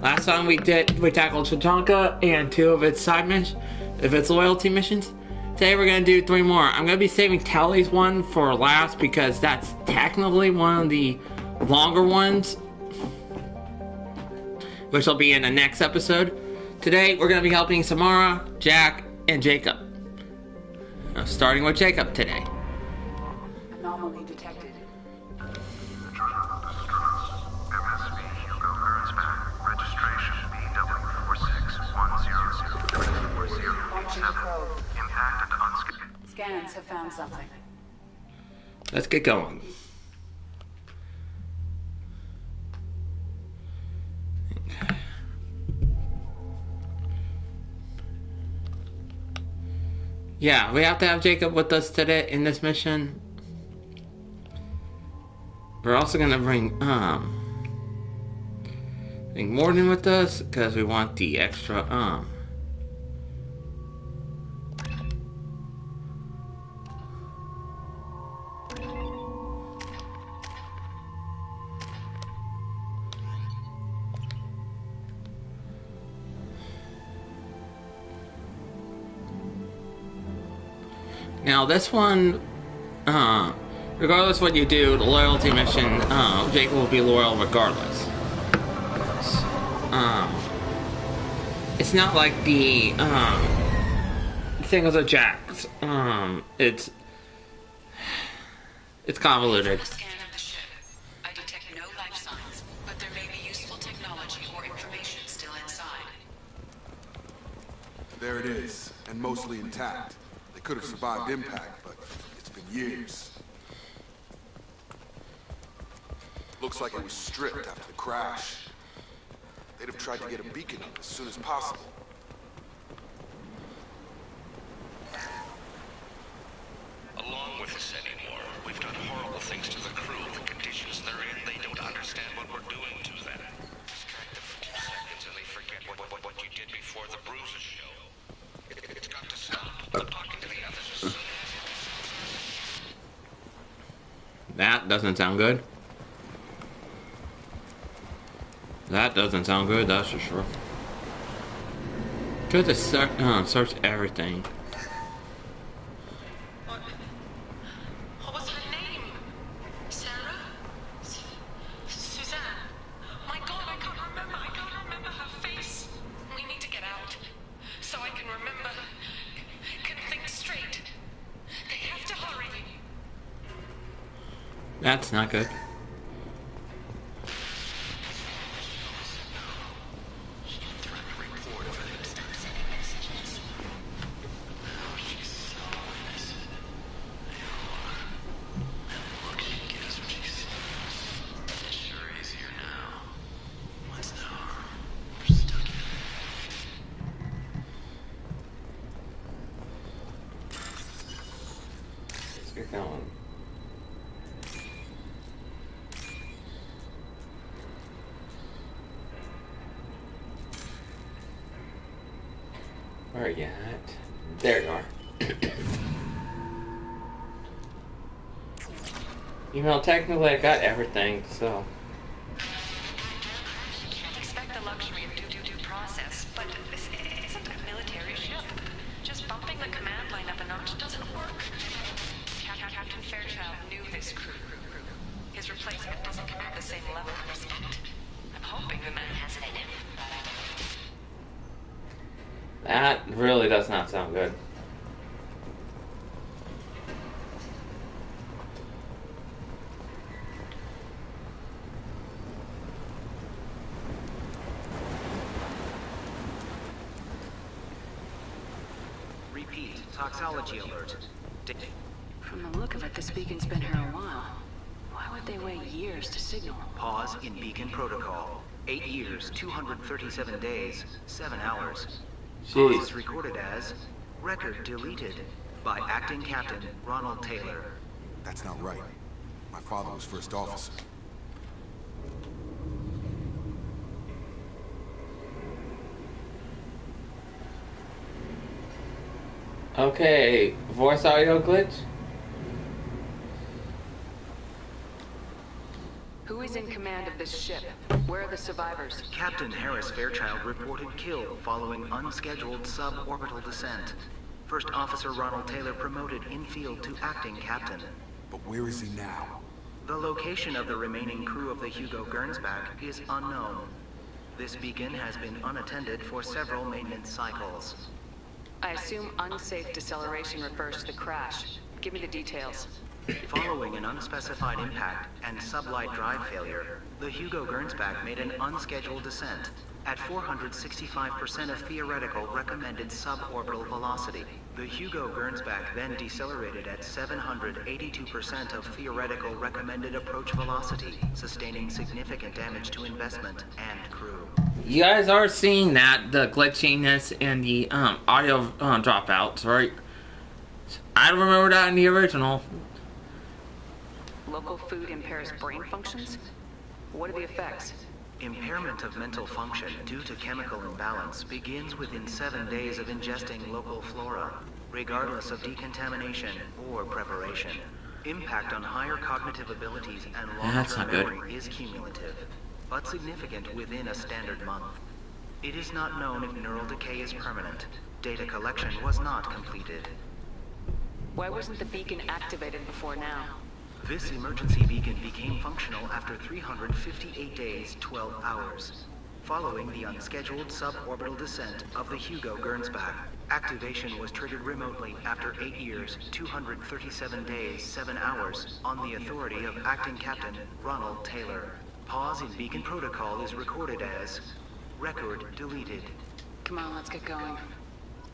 Last time we tackled Tatanka and 2 of its loyalty missions. Today we're gonna do 3 more. I'm gonna be saving Tally's one for last because that's technically one of the longer ones, which will be in the next episode. Today we're gonna be helping Samara, Jack, and Jacob. Starting with Jacob today. Anomaly detected. Scans have found something. Let's get going. Yeah, we have to have Jacob with us today in this mission. We're also gonna bring Morton with us because we want the extra Now this one, regardless what you do, the loyalty mission, Jacob will be loyal regardless. It's not like the singles or jacks. It's convoluted. Scan of the ship. I detect no life signs, but there may be useful technology or information still inside. There it is, and mostly intact. Could have survived impact, but it's been years. Looks like it was stripped after the crash. They'd have tried to get a beacon up as soon as possible. Along with this anymore, we've done horrible things to the crew. The conditions they're in, they don't understand what we're doing to them. Distract them for 2 seconds and they forget what you did before the bruises show. It's got to stop. I'm talking to the others. That doesn't sound good. That doesn't sound good, that's for sure. Could have search everything. What was her name? Sarah? Suzanne? My God, I can't remember her face. We need to get out, so I can remember, can think straight. They have to hurry. That's not good. Let's get going. Where are you at? There you are. You know, technically I got everything, so... Can't expect the luxury of due process, but this isn't a military ship. Just bumping the command line up a notch doesn't work. Captain Fairchild knew this crew. His replacement doesn't command the same level of respect. I'm hoping the man has it in him. That really does not sound good. Repeat, toxology alert. From the look of it, this beacon's been here a while. Why would they wait years to signal? Pause in beacon protocol. 8 years, 237 days, 7 hours. Jeez. Pause recorded as record deleted by acting captain Ronald Taylor. That's not right. My father was first officer. Okay, voice audio glitch? Who is in command of this ship? Where are the survivors? Captain Harris Fairchild reported kill following unscheduled suborbital descent. First Officer Ronald Taylor promoted in-field to acting captain. But where is he now? The location of the remaining crew of the Hugo Gernsback is unknown. This beacon has been unattended for several maintenance cycles. I assume unsafe deceleration refers to the crash. Give me the details. Following an unspecified impact and sublight drive failure, the Hugo Gernsback made an unscheduled descent at 465% of theoretical recommended suborbital velocity. The Hugo Gernsback then decelerated at 782% of theoretical recommended approach velocity, sustaining significant damage to investment and crew. You guys are seeing that, the glitchiness and the audio dropouts, right? I don't remember that in the original. Local food impairs brain functions? What are the effects? Impairment of mental function due to chemical imbalance begins within 7 days of ingesting local flora, regardless of decontamination or preparation. Impact on higher cognitive abilities and long-term memory is cumulative, but significant within a standard month. It is not known if neural decay is permanent. Data collection was not completed. Why wasn't the beacon activated before now? This emergency beacon became functional after 358 days, 12 hours, following the unscheduled suborbital descent of the Hugo Gernsback. Activation was triggered remotely after 8 years, 237 days, 7 hours, on the authority of Acting Captain Ronald Taylor. Pause in beacon protocol is recorded as record deleted. Come on, let's get going.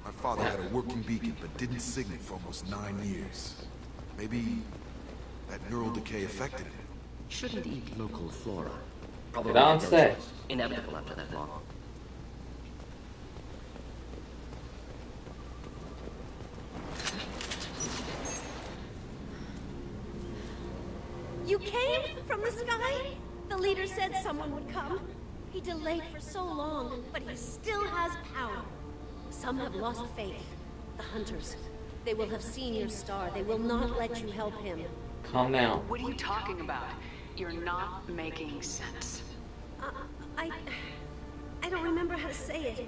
My father had a working beacon, but didn't signal for almost 9 years. Maybe that neural decay affected him. Shouldn't eat local flora. Probably Get on stage. inevitable after that long. You came from the sky? The leader said someone would come. He delayed for so long, but he still has power. Some have lost faith. The hunters. They will have seen your star. They will not let you help him. Calm down. What are you talking about? You're not making sense. I don't remember how to say it.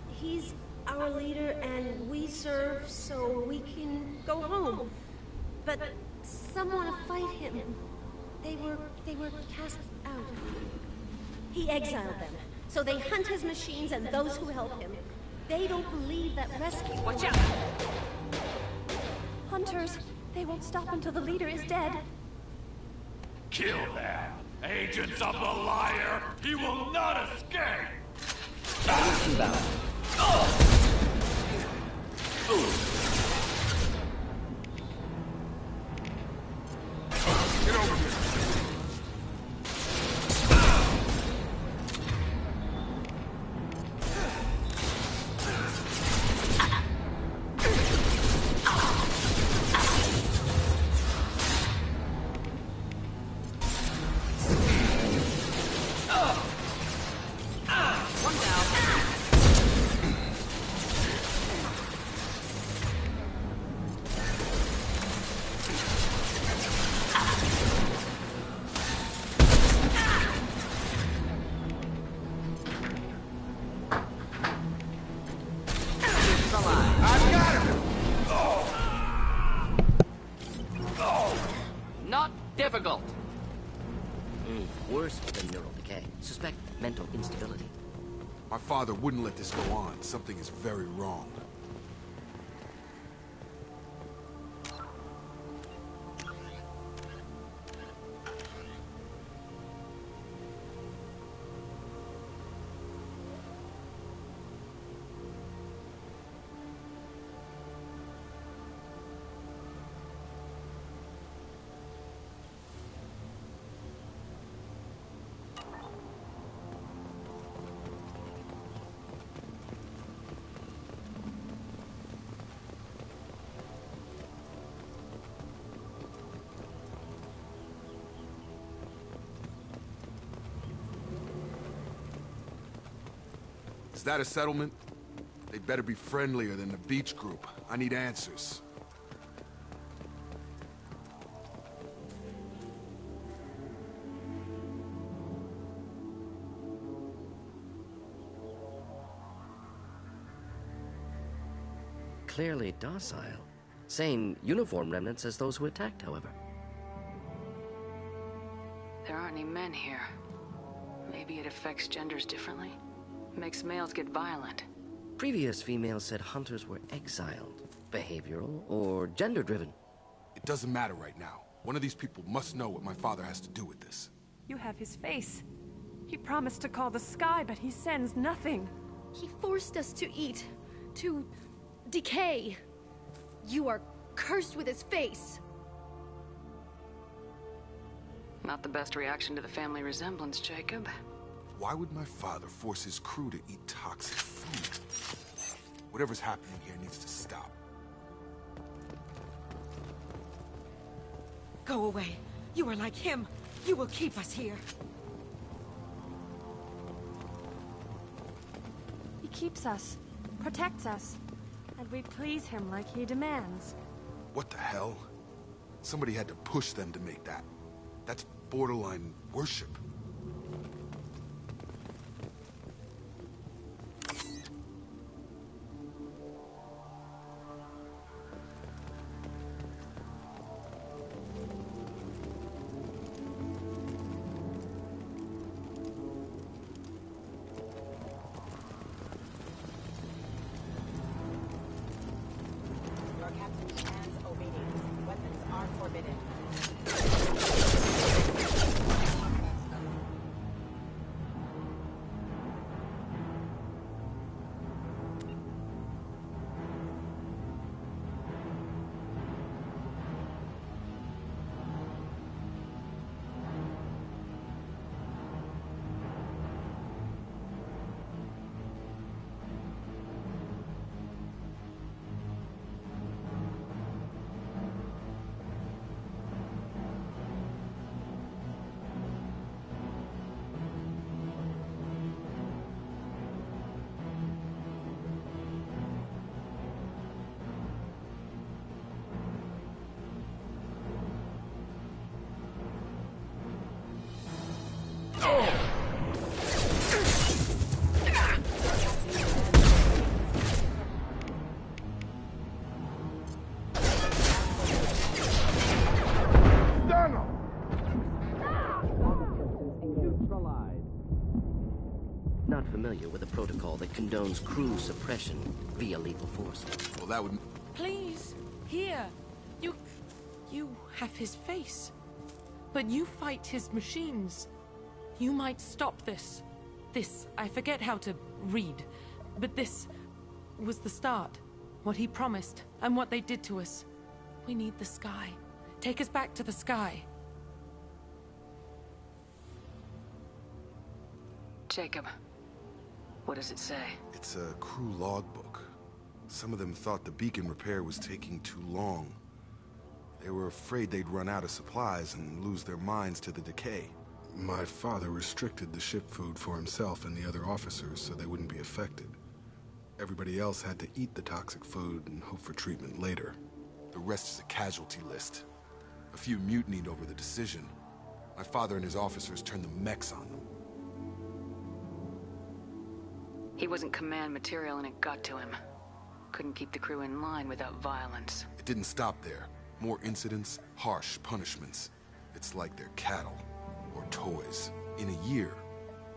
He's our leader and we serve so we can go home. But some want to fight him. They were cast out. He exiled them, so they hunt his machines and those who help him. They don't believe that rescue... Watch out! Hunters, they won't stop until the leader is dead. Kill them! Agents of the liar! He will not escape! Get over here! Not difficult. Worse than neural decay. Suspect mental instability. My father wouldn't let this go on. Something is very wrong. Is that a settlement? They better be friendlier than the beach group. I need answers. clearly docile. Same uniform remnants as those who attacked, however. There aren't any men here. Maybe it affects genders differently. Makes males get violent. Previous females said hunters were exiled, behavioral, or gender-driven. It doesn't matter right now. One of these people must know what my father has to do with this. You have his face. He promised to call the sky, but he sends nothing. He forced us to eat, to decay. You are cursed with his face. Not the best reaction to the family resemblance, Jacob. Why would my father force his crew to eat toxic food? Whatever's happening here needs to stop. Go away. You are like him. You will keep us here. He keeps us, protects us, and we please him like he demands. What the hell? Somebody had to push them to make that. That's borderline worship. Your captain demands obedience. Weapons are forbidden. Not familiar with a protocol that condones crew suppression via lethal force. Well, that would... Please, here. You have his face. But you fight his machines. You might stop this. This, I forget how to read. But this was the start. What he promised, and what they did to us. We need the sky. Take us back to the sky. Jacob, what does it say? It's a crew logbook. Some of them thought the beacon repair was taking too long. They were afraid they'd run out of supplies and lose their minds to the decay. My father restricted the ship food for himself and the other officers so they wouldn't be affected. Everybody else had to eat the toxic food and hope for treatment later. The rest is a casualty list. A few mutinied over the decision. My father and his officers turned the mechs on them. He wasn't command material and it got to him. Couldn't keep the crew in line without violence. It didn't stop there. More incidents, harsh punishments. It's like they're cattle, or toys. In a year,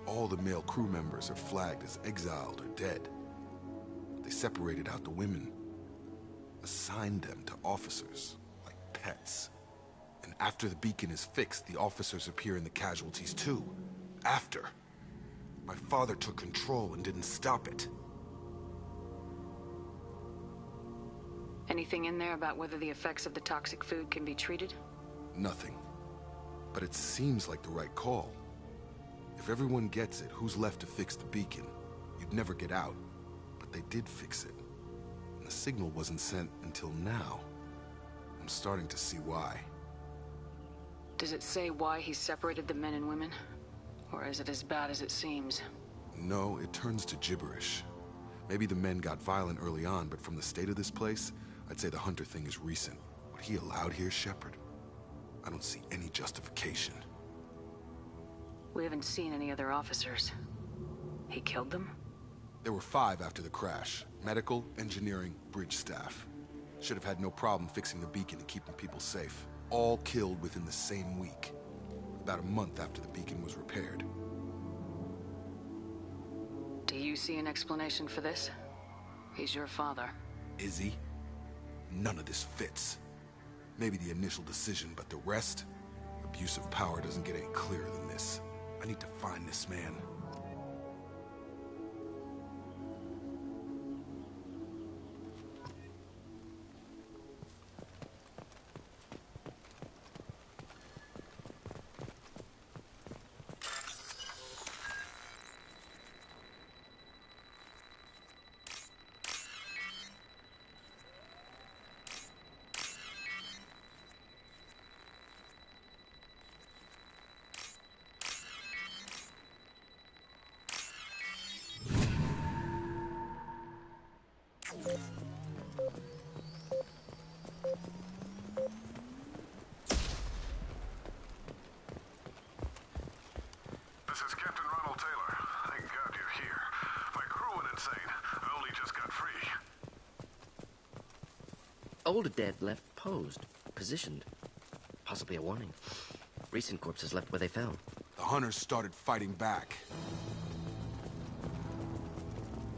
all the male crew members are flagged as exiled or dead. They separated out the women, assigned them to officers, like pets. And after the beacon is fixed, the officers appear in the casualties too. After. My father took control and didn't stop it. Anything in there about whether the effects of the toxic food can be treated? Nothing. But it seems like the right call. If everyone gets it, who's left to fix the beacon? You'd never get out. But they did fix it. And the signal wasn't sent until now. I'm starting to see why. Does it say why he separated the men and women? Or is it as bad as it seems? No, it turns to gibberish. Maybe the men got violent early on, but from the state of this place, I'd say the Hunter thing is recent. What he allowed here, Shepard, I don't see any justification. We haven't seen any other officers. He killed them? There were 5 after the crash. Medical, engineering, bridge staff. Should have had no problem fixing the beacon and keeping people safe. All killed within the same week. About a month after the beacon was repaired. Do you see an explanation for this? He's your father. Is he? None of this fits. Maybe the initial decision, but the rest? Abuse of power doesn't get any clearer than this. I need to find this man. This is Captain Ronald Taylor. Thank God you're here. My crew went insane. I only just got free. Older dead left posed, positioned. Possibly a warning. Recent corpses left where they fell. The hunters started fighting back.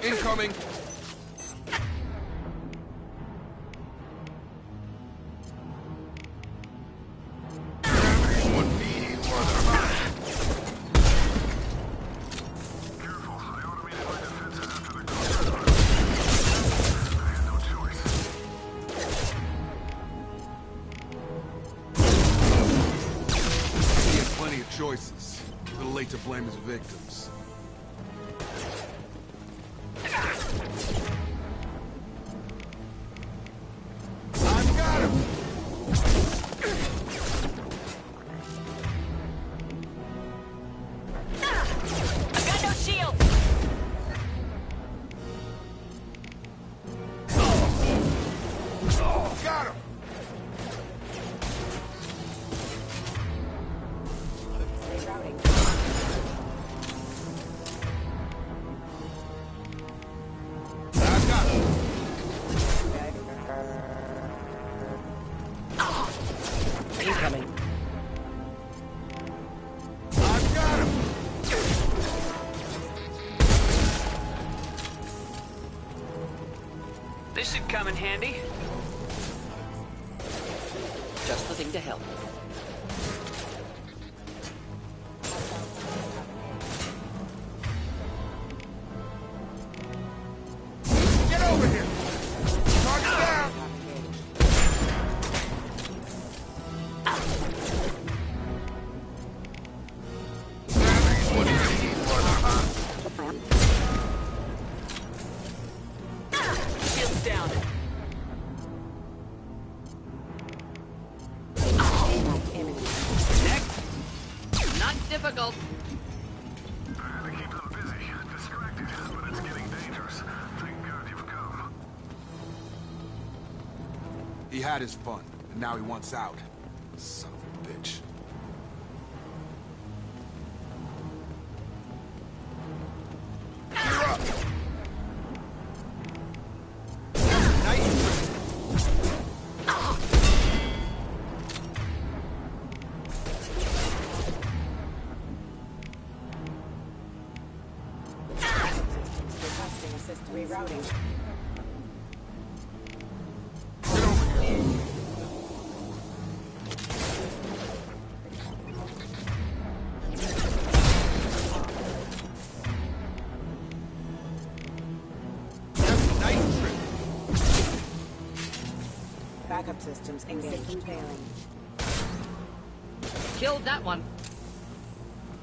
Incoming! Choices. A little late to blame his victims. I've got him! I've got no shield! Got him! Incoming. I've got him! This should come in handy. Just the thing to help. Get over here! Target down! Shields down. Next. Not difficult. I had to keep them busy, distracted, but it's getting dangerous. Thank God you've come. He had his fun, and now he wants out. Son of a bitch. You're up! Nice. Requesting assist rerouting. Backup systems engaged. System failing. Killed that one.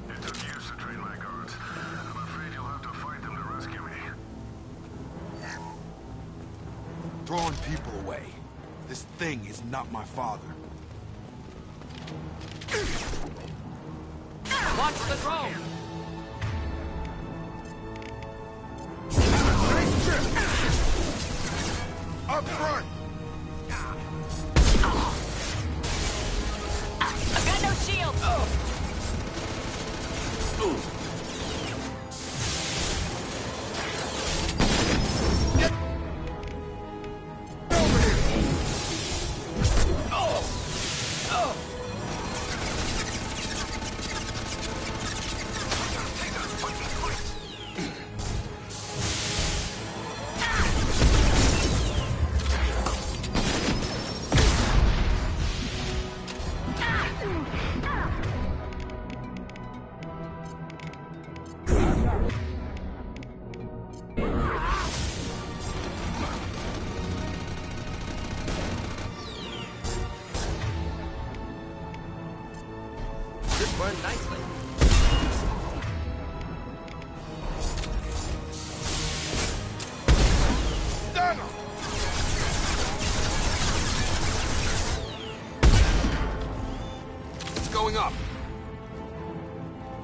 It took years to train my guards. I'm afraid you'll have to fight them to rescue me. Throwing people away. This thing is not my father. Watch the drone. Nice trip! Up front! I've got no shield! burned nicely. Stun him! It's going up.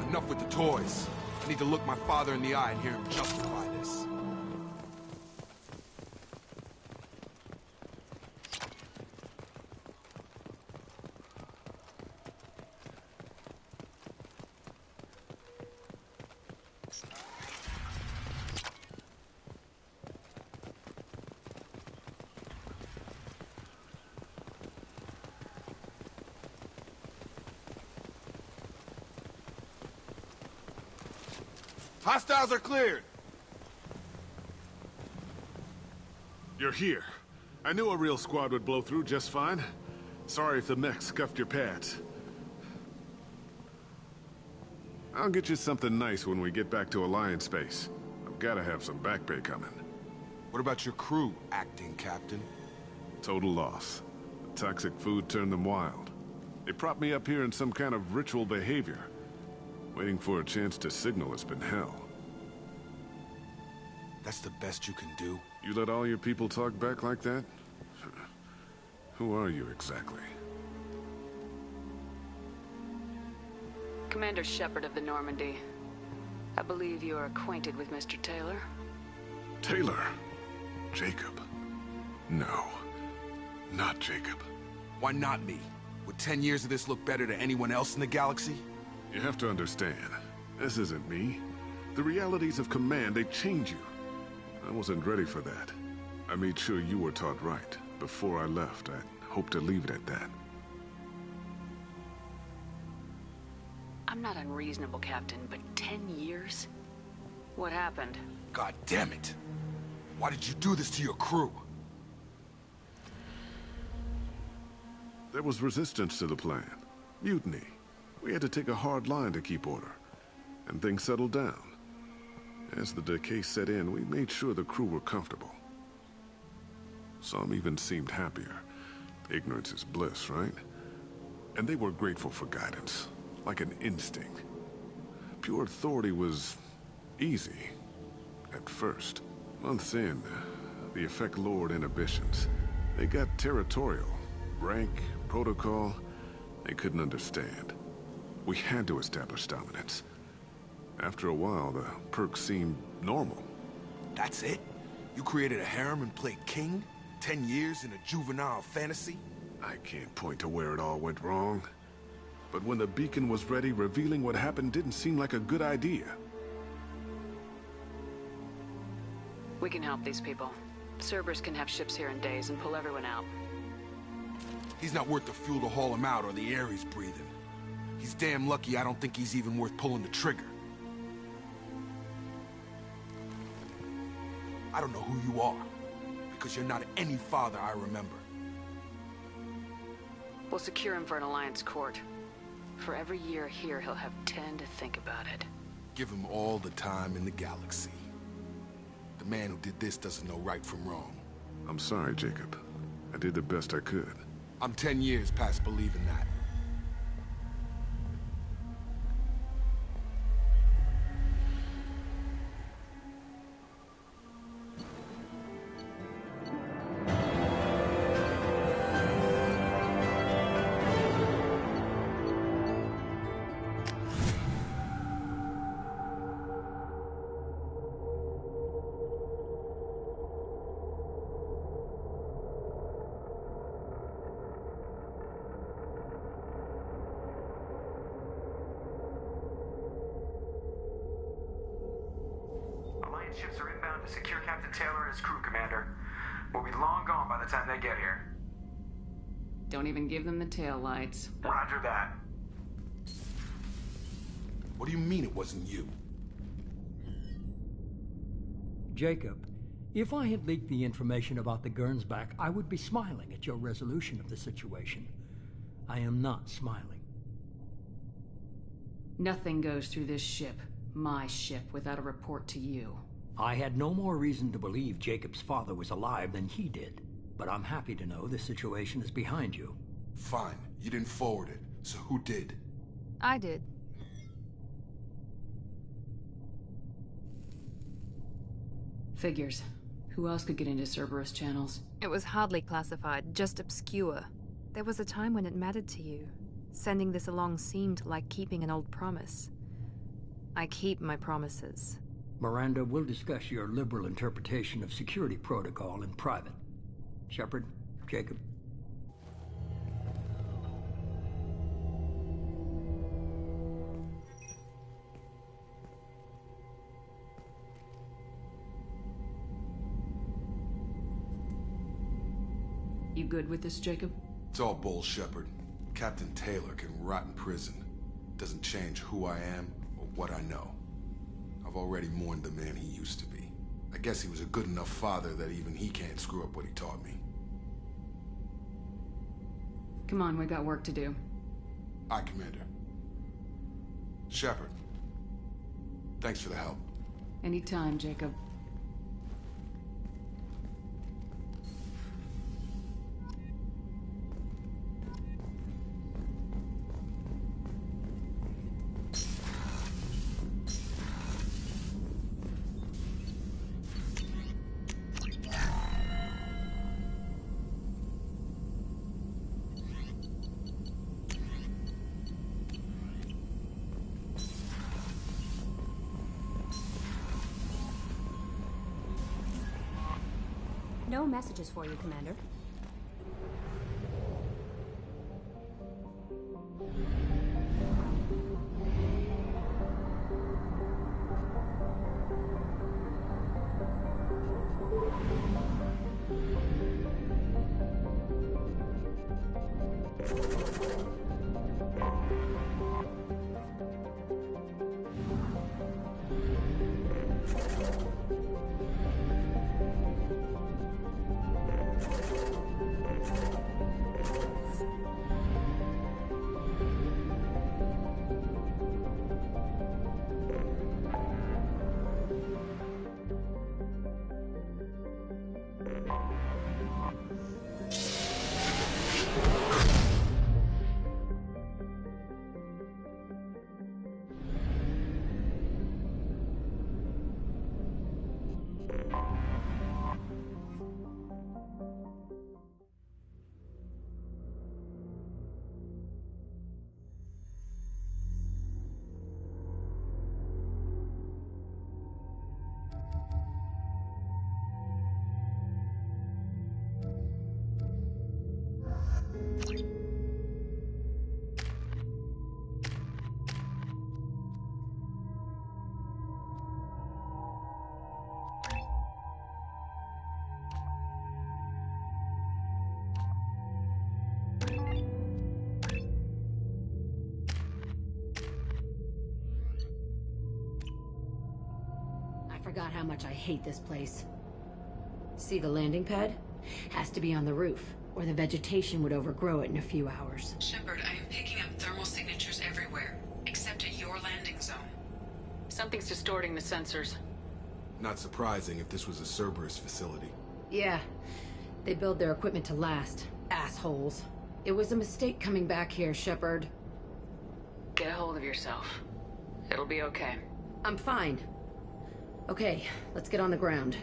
Enough with the toys. I need to look my father in the eye and hear him justify this. Hostiles are cleared. You're here. I knew a real squad would blow through just fine. Sorry if the mech scuffed your pads. I'll get you something nice when we get back to Alliance space. I've gotta have some back pay coming. What about your crew, acting captain? Total loss. The toxic food turned them wild. They propped me up here in some kind of ritual behavior. Waiting for a chance to signal has been hell. That's the best you can do? You let all your people talk back like that? Who are you exactly? Commander Shepard of the Normandy. I believe you are acquainted with Mr. Taylor. Taylor? Jacob? No. Not Jacob. Why not me? Would 10 years of this look better to anyone else in the galaxy? You have to understand, this isn't me. The realities of command, they change you. I wasn't ready for that. I made sure you were taught right. Before I left, I hoped to leave it at that. I'm not unreasonable, Captain, but 10 years? What happened? God damn it! Why did you do this to your crew? There was resistance to the plan. Mutiny. We had to take a hard line to keep order. And things settled down. As the decay set in, we made sure the crew were comfortable. Some even seemed happier. Ignorance is bliss, right? And they were grateful for guidance, like an instinct. Pure authority was easy, at first. Months in, the effect lowered inhibitions. They got territorial. Rank, protocol, they couldn't understand. We had to establish dominance. After a while, the perks seemed normal. That's it? You created a harem and played king? 10 years in a juvenile fantasy? I can't point to where it all went wrong. But when the beacon was ready, revealing what happened didn't seem like a good idea. We can help these people. Cerberus can have ships here in days and pull everyone out. He's not worth the fuel to haul him out or the air he's breathing. He's damn lucky I don't think he's even worth pulling the trigger. I don't know who you are, because you're not any father I remember. We'll secure him for an Alliance court. For every year here, he'll have 10 to think about it. Give him all the time in the galaxy. The man who did this doesn't know right from wrong. I'm sorry, Jacob. I did the best I could. I'm 10 years past believing that. Ships are inbound to secure Captain Taylor and his crew, Commander. We'll be long gone by the time they get here. Don't even give them the tail lights. Roger that. What do you mean it wasn't you? Jacob, if I had leaked the information about the Gernsback, I would be smiling at your resolution of the situation. I am not smiling. Nothing goes through this ship, my ship, without a report to you. I had no more reason to believe Jacob's father was alive than he did, but I'm happy to know the situation is behind you. Fine. You didn't forward it, so who did? I did. Figures. Who else could get into Cerberus channels? It was hardly classified, just obscure. There was a time when it mattered to you. Sending this along seemed like keeping an old promise. I keep my promises. Miranda, we'll discuss your liberal interpretation of security protocol in private. Shepard, Jacob. You good with this, Jacob? It's all bull, Shepard. Captain Taylor can rot in prison. Doesn't change who I am or what I know. I've already mourned the man he used to be. I guess he was a good enough father that even he can't screw up what he taught me. Come on, we got work to do. Aye, Commander. Shepard, thanks for the help. Anytime, Jacob. No messages for you, Commander. I forgot how much I hate this place. See the landing pad? Has to be on the roof, or the vegetation would overgrow it in a few hours. Shepard, I am picking up thermal signatures everywhere, except at your landing zone. Something's distorting the sensors. Not surprising if this was a Cerberus facility. Yeah, they build their equipment to last. Assholes. It was a mistake coming back here, Shepard. Get a hold of yourself. It'll be okay. I'm fine. Okay, let's get on the ground.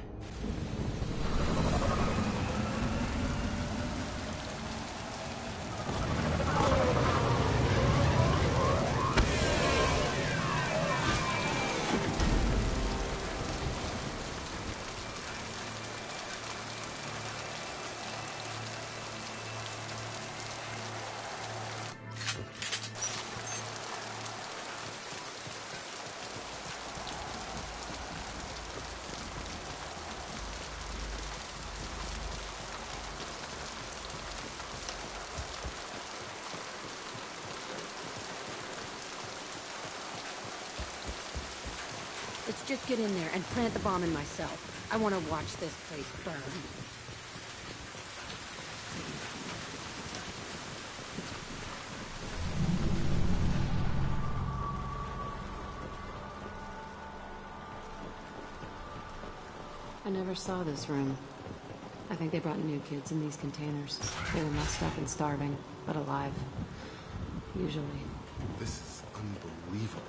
Let's just get in there and plant the bomb in myself. I want to watch this place burn. I never saw this room. I think they brought new kids in these containers. They were messed up and starving, but alive. Usually. This is unbelievable.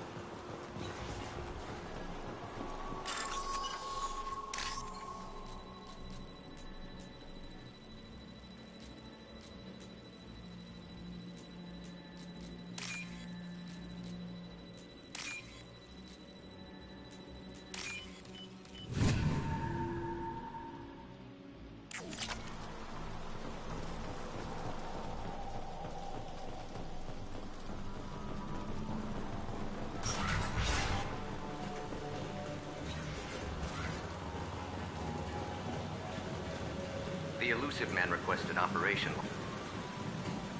The Elusive Man requested operation.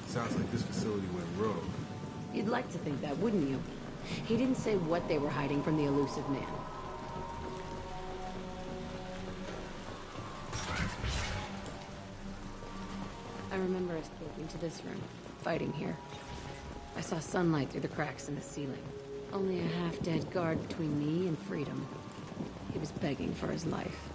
Sounds like this facility went rogue. You'd like to think that, wouldn't you? He didn't say what they were hiding from the Elusive Man. I remember escaping to this room, fighting here. I saw sunlight through the cracks in the ceiling. Only a half-dead guard between me and freedom. He was begging for his life.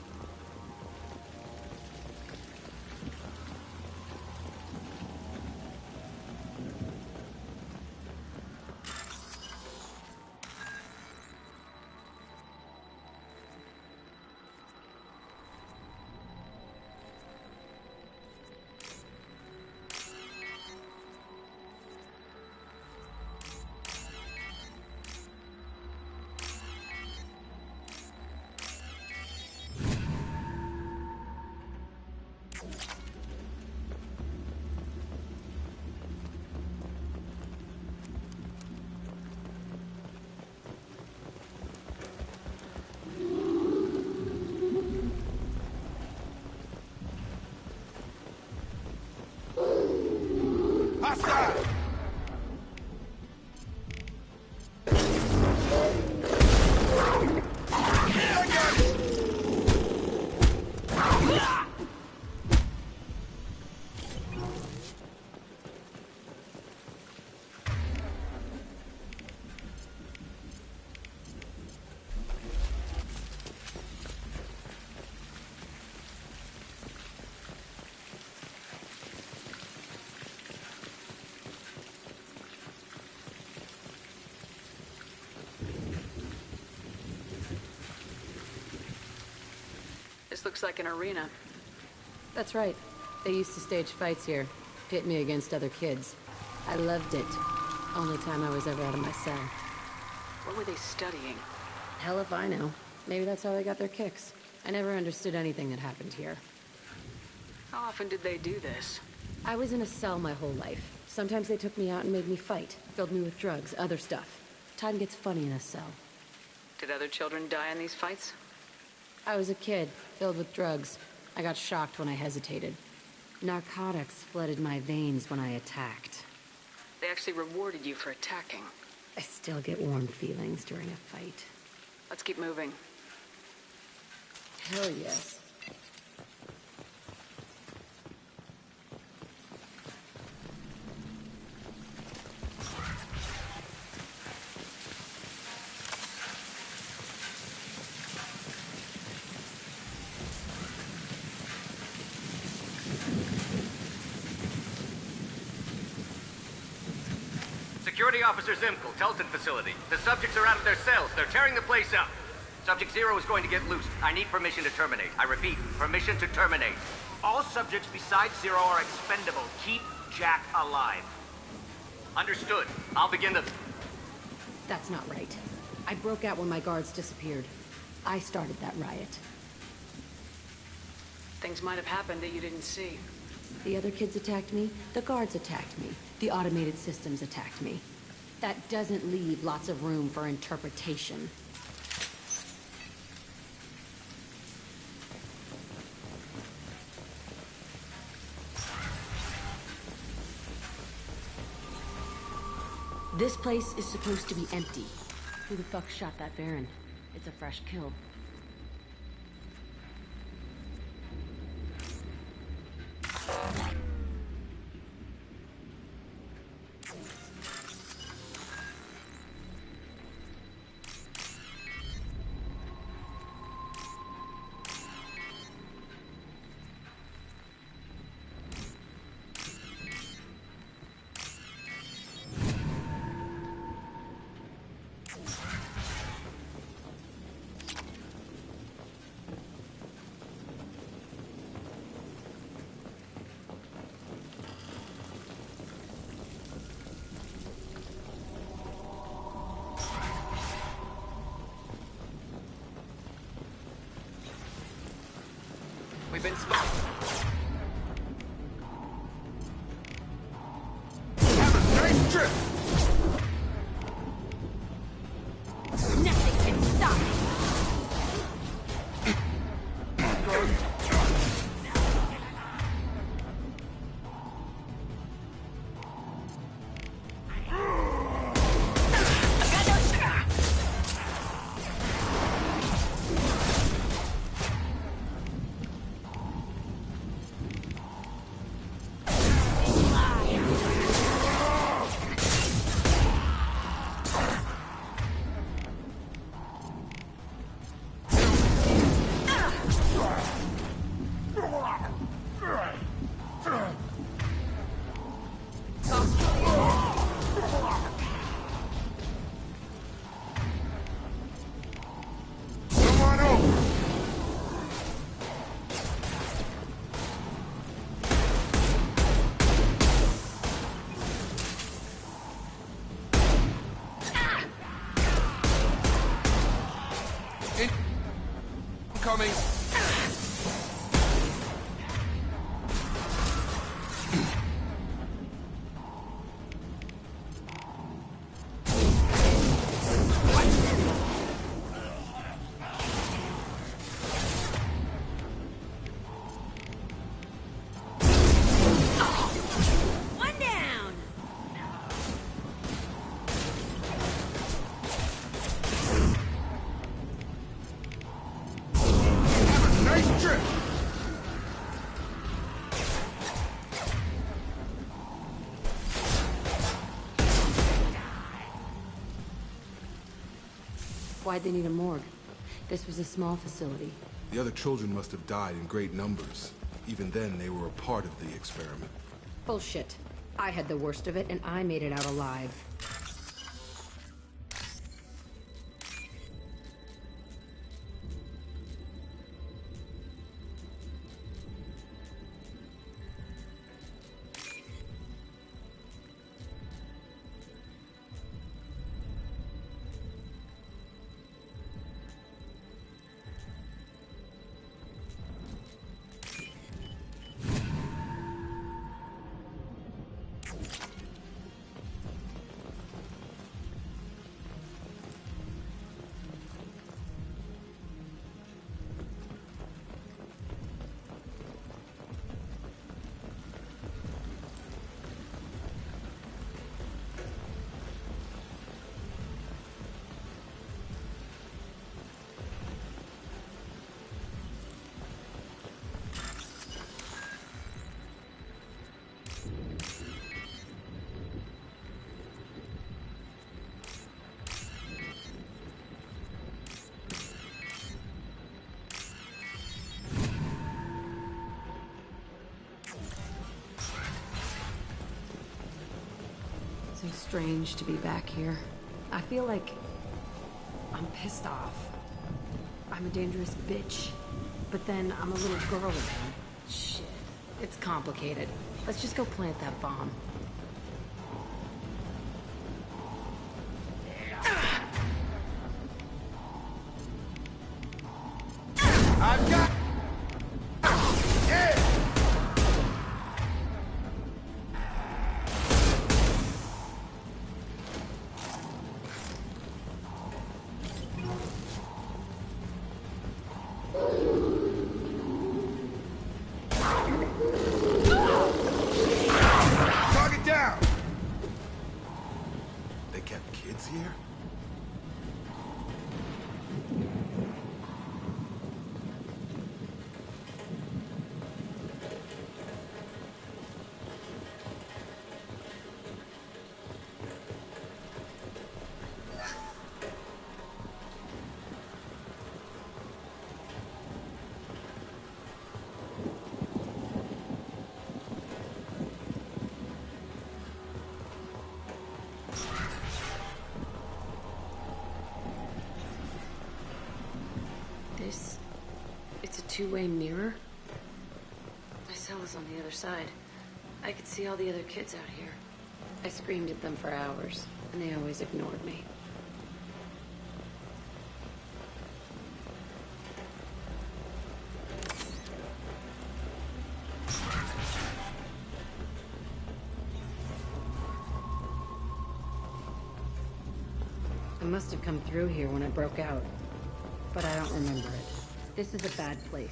This looks like an arena. That's right. They used to stage fights here, pit me against other kids. I loved it. Only time I was ever out of my cell. What were they studying? Hell if I know. Maybe that's how they got their kicks. I never understood anything that happened here. How often did they do this? I was in a cell my whole life. Sometimes they took me out and made me fight. Filled me with drugs, other stuff. Time gets funny in a cell. Did other children die in these fights? I was a kid, filled with drugs. I got shocked when I hesitated. Narcotics flooded my veins when I attacked. They actually rewarded you for attacking. I still get warm feelings during a fight. Let's keep moving. Hell yes. Security Officer Zimkel, Telton facility. The subjects are out of their cells. They're tearing the place up. Subject Zero is going to get loose. I need permission to terminate. I repeat, permission to terminate. All subjects besides Zero are expendable. Keep Jack alive. Understood. I'll begin the... That's not right. I broke out when my guards disappeared. I started that riot. Things might have happened that you didn't see. The other kids attacked me. The guards attacked me. The automated systems attacked me. That doesn't leave lots of room for interpretation. This place is supposed to be empty. Who the fuck shot that Baron? It's a fresh kill. We've been spotted. Have a nice trip! Nothing can stop me. Coming. One down. Nice trip! Why'd they need a morgue? This was a small facility. The other children must have died in great numbers. Even then, they were a part of the experiment. Bullshit. I had the worst of it, and I made it out alive. So strange to be back here. I feel like I'm pissed off. I'm a dangerous bitch. But then I'm a little girl again. Shit. It's complicated. Let's just go plant that bomb. I've got... Target down! They kept kids here? It's a two-way mirror? My cell is on the other side. I could see all the other kids out here. I screamed at them for hours, and they always ignored me. must have come through here when I broke out. But I don't remember it. This is a bad place.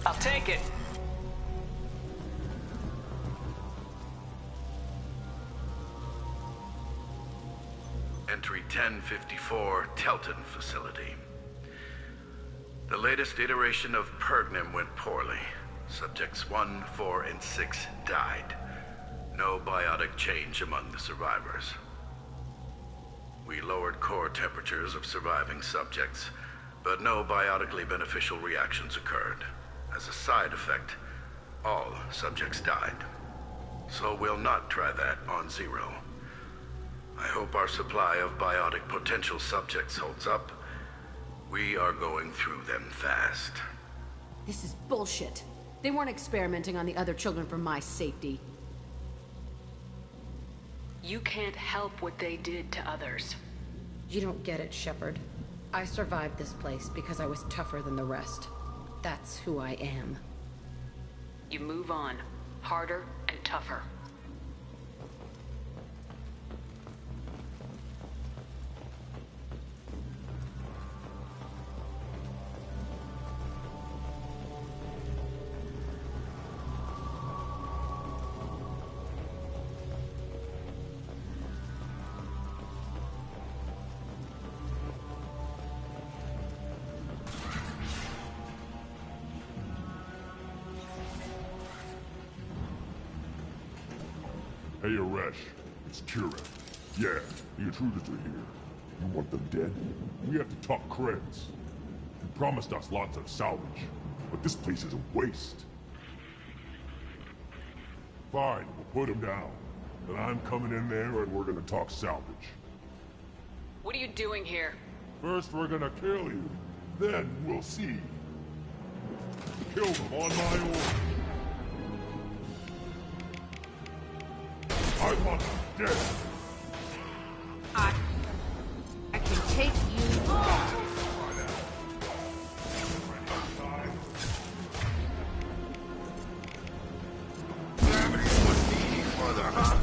I'll take it. Entry 1054, Telton Facility. The latest iteration of Pergnum went poorly. Subjects 1, 4, and 6 died. No biotic change among the survivors. We lowered core temperatures of surviving subjects, but no biotically beneficial reactions occurred. As a side effect, all subjects died. So we'll not try that on Zero. I hope our supply of biotic potential subjects holds up. We are going through them fast. This is bullshit. They weren't experimenting on the other children for my safety. You can't help what they did to others. You don't get it, Shepard. I survived this place because I was tougher than the rest. That's who I am. You move on. Harder and tougher. Hey, Aresh. It's Kira. Yeah, the intruders are here. You want them dead? We have to talk creds. You promised us lots of salvage, but this place is a waste. Fine, we'll put them down. Then I'm coming in there and we're gonna talk salvage. What are you doing here? First we're gonna kill you, then we'll see. Kill them on my order. I want them dead. I can take you. Gravity must be any further, huh?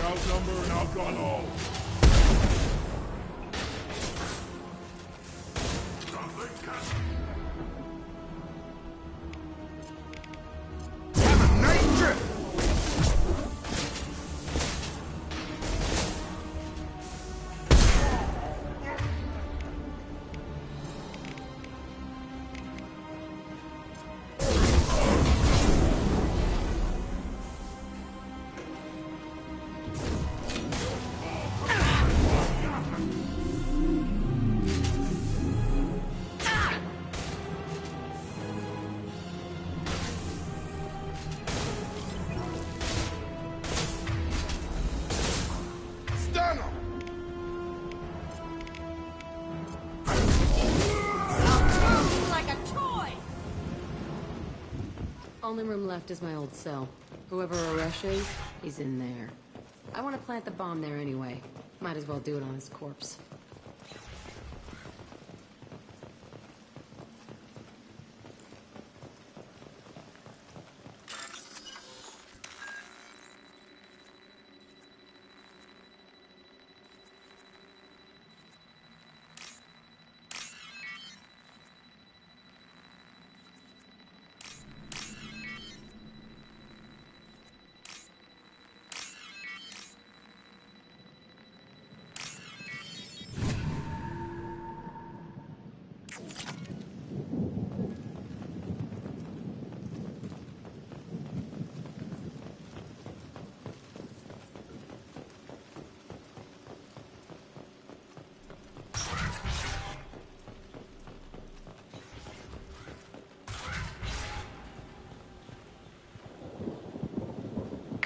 Outnumber and outgun all. Only room left is my old cell. Whoever Aresh is, he's in there. I want to plant the bomb there anyway. Might as well do it on his corpse.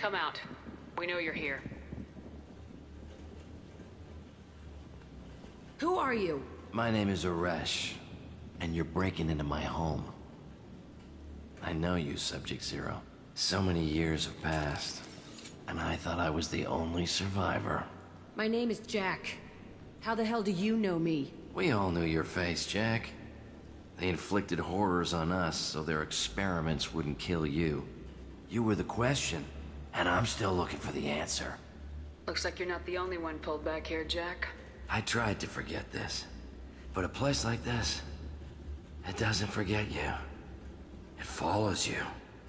Come out. We know you're here. Who are you? My name is Aresh, and you're breaking into my home. I know you, Subject Zero. So many years have passed, and I thought I was the only survivor. My name is Jack. How the hell do you know me? We all knew your face, Jack. They inflicted horrors on us so their experiments wouldn't kill you. You were the question, and I'm still looking for the answer. Looks like you're not the only one pulled back here, Jack. I tried to forget this, but a place like this, it doesn't forget you. It follows you.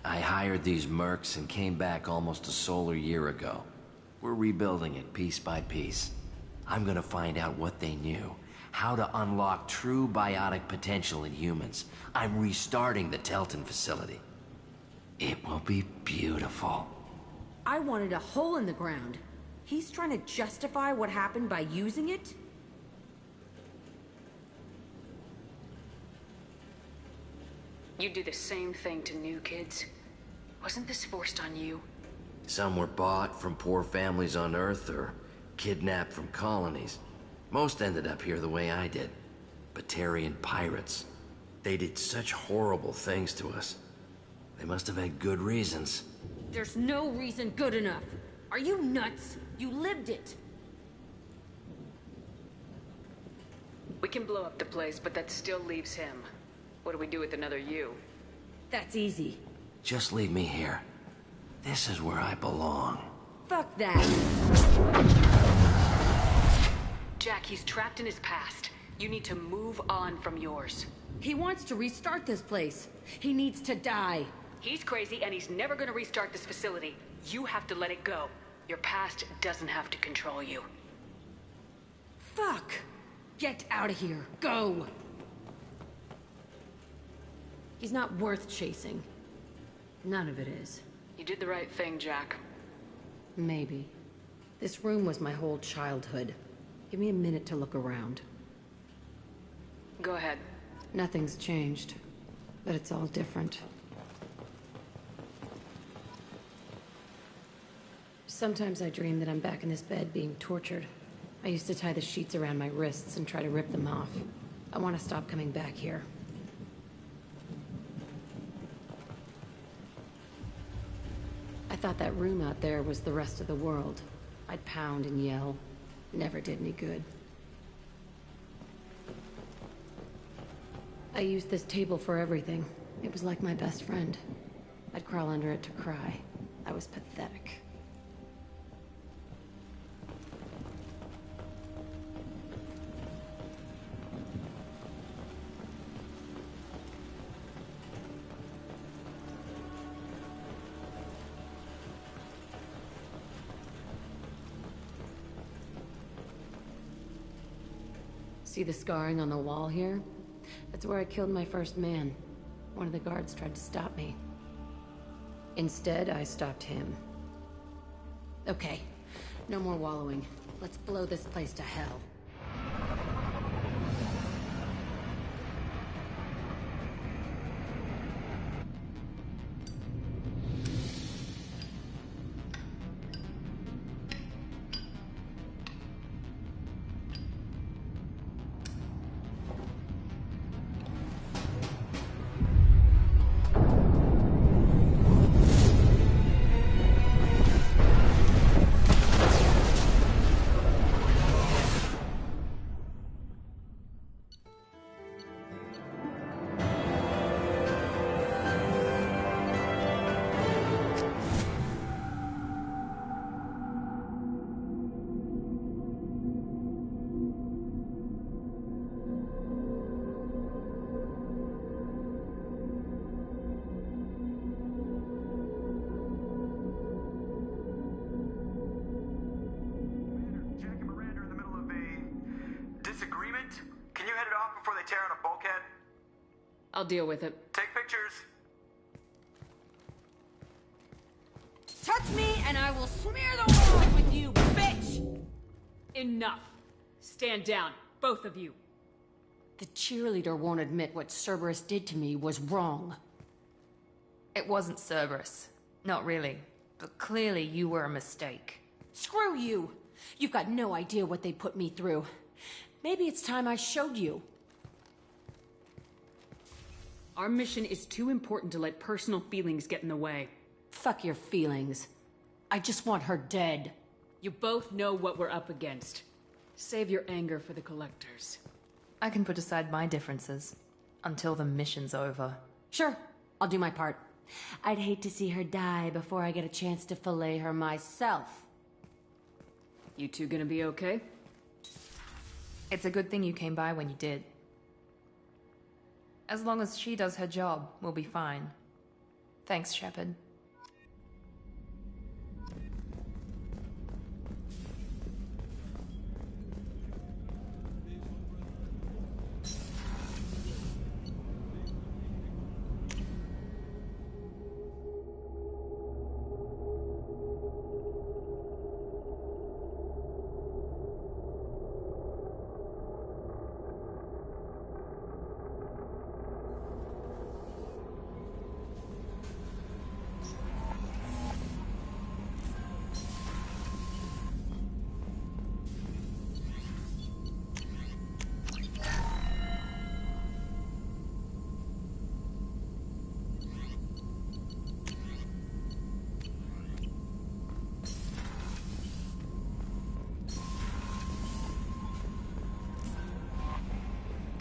I hired these mercs and came back almost a solar year ago. We're rebuilding it piece by piece. I'm gonna find out what they knew, how to unlock true biotic potential in humans. I'm restarting the Telton facility. It will be beautiful. I wanted a hole in the ground. He's trying to justify what happened by using it? You do the same thing to new kids. Wasn't this forced on you? Some were bought from poor families on Earth or kidnapped from colonies. Most ended up here the way I did. Batarian pirates. They did such horrible things to us. They must have had good reasons. There's no reason good enough. Are you nuts? You lived it. We can blow up the place, but that still leaves him. What do we do with another you? That's easy. Just leave me here. This is where I belong. Fuck that. Jack, he's trapped in his past. You need to move on from yours. He wants to restart this place. He needs to die. He's crazy and he's never gonna restart this facility. You have to let it go. Your past doesn't have to control you. Fuck! Get out of here. Go! He's not worth chasing. None of it is. You did the right thing, Jack. Maybe. This room was my whole childhood. Give me a minute to look around. Go ahead. Nothing's changed, but it's all different. Sometimes I dream that I'm back in this bed being tortured. I used to tie the sheets around my wrists and try to rip them off. I want to stop coming back here. I thought that room out there was the rest of the world. I'd pound and yell. Never did any good. I used this table for everything. It was like my best friend. I'd crawl under it to cry. I was pathetic. See the scarring on the wall here? That's where I killed my first man. One of the guards tried to stop me. Instead, I stopped him. Okay, no more wallowing. Let's blow this place to hell. I'll deal with it. Take pictures. Touch me and I will smear the walls with you, bitch! Enough. Stand down, both of you. The cheerleader won't admit what Cerberus did to me was wrong. It wasn't Cerberus. Not really. But clearly you were a mistake. Screw you! You've got no idea what they put me through. Maybe it's time I showed you. Our mission is too important to let personal feelings get in the way. Fuck your feelings. I just want her dead. You both know what we're up against. Save your anger for the collectors. I can put aside my differences until the mission's over. Sure, I'll do my part. I'd hate to see her die before I get a chance to fillet her myself. You two gonna be okay? It's a good thing you came by when you did. As long as she does her job, we'll be fine. Thanks, Shepard.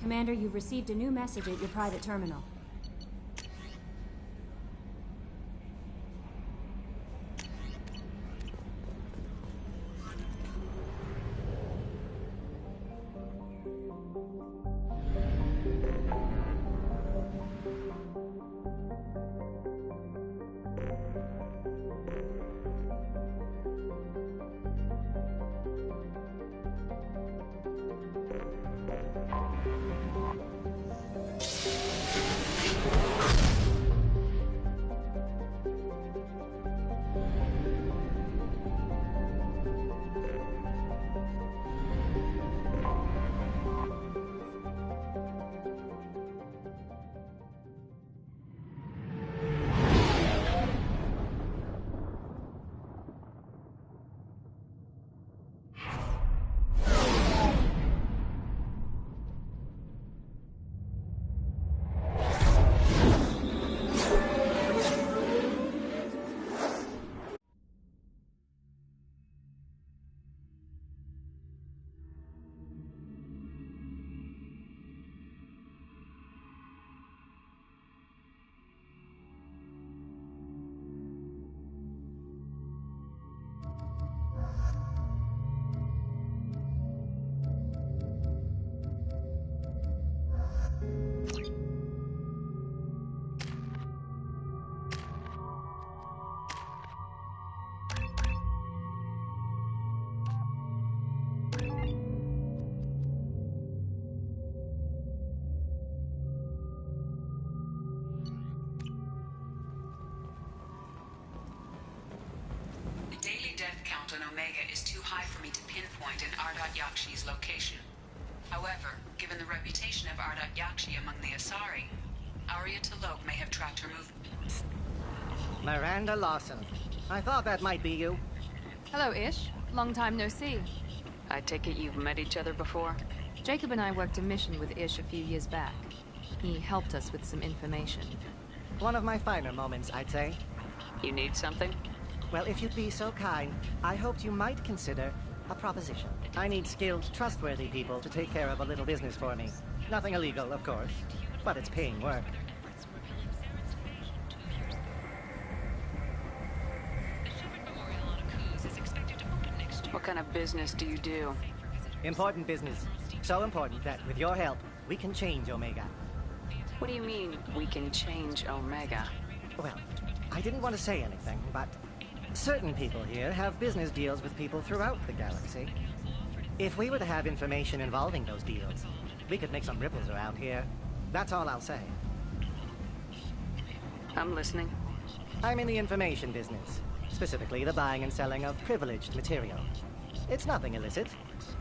Commander, you've received a new message at your private terminal. On Omega is too high for me to pinpoint in Ardat Yakshi's location. However, given the reputation of Ardat Yakshi among the Asari, Arya T'Loak may have tracked her movement. Miranda Lawson. I thought that might be you. Hello, Ish. Long time no see. I take it you've met each other before? Jacob and I worked a mission with Ish a few years back. He helped us with some information. One of my finer moments, I'd say. You need something? Well, if you'd be so kind, I hoped you might consider a proposition. I need skilled, trustworthy people to take care of a little business for me. Nothing illegal, of course, but it's paying work. What kind of business do you do? Important business. So important that, with your help, we can change Omega. What do you mean, we can change Omega? Well, I didn't want to say anything, but certain people here have business deals with people throughout the galaxy. If we were to have information involving those deals, we could make some ripples around here. That's all I'll say. I'm listening. I'm in the information business, specifically the buying and selling of privileged material. It's nothing illicit.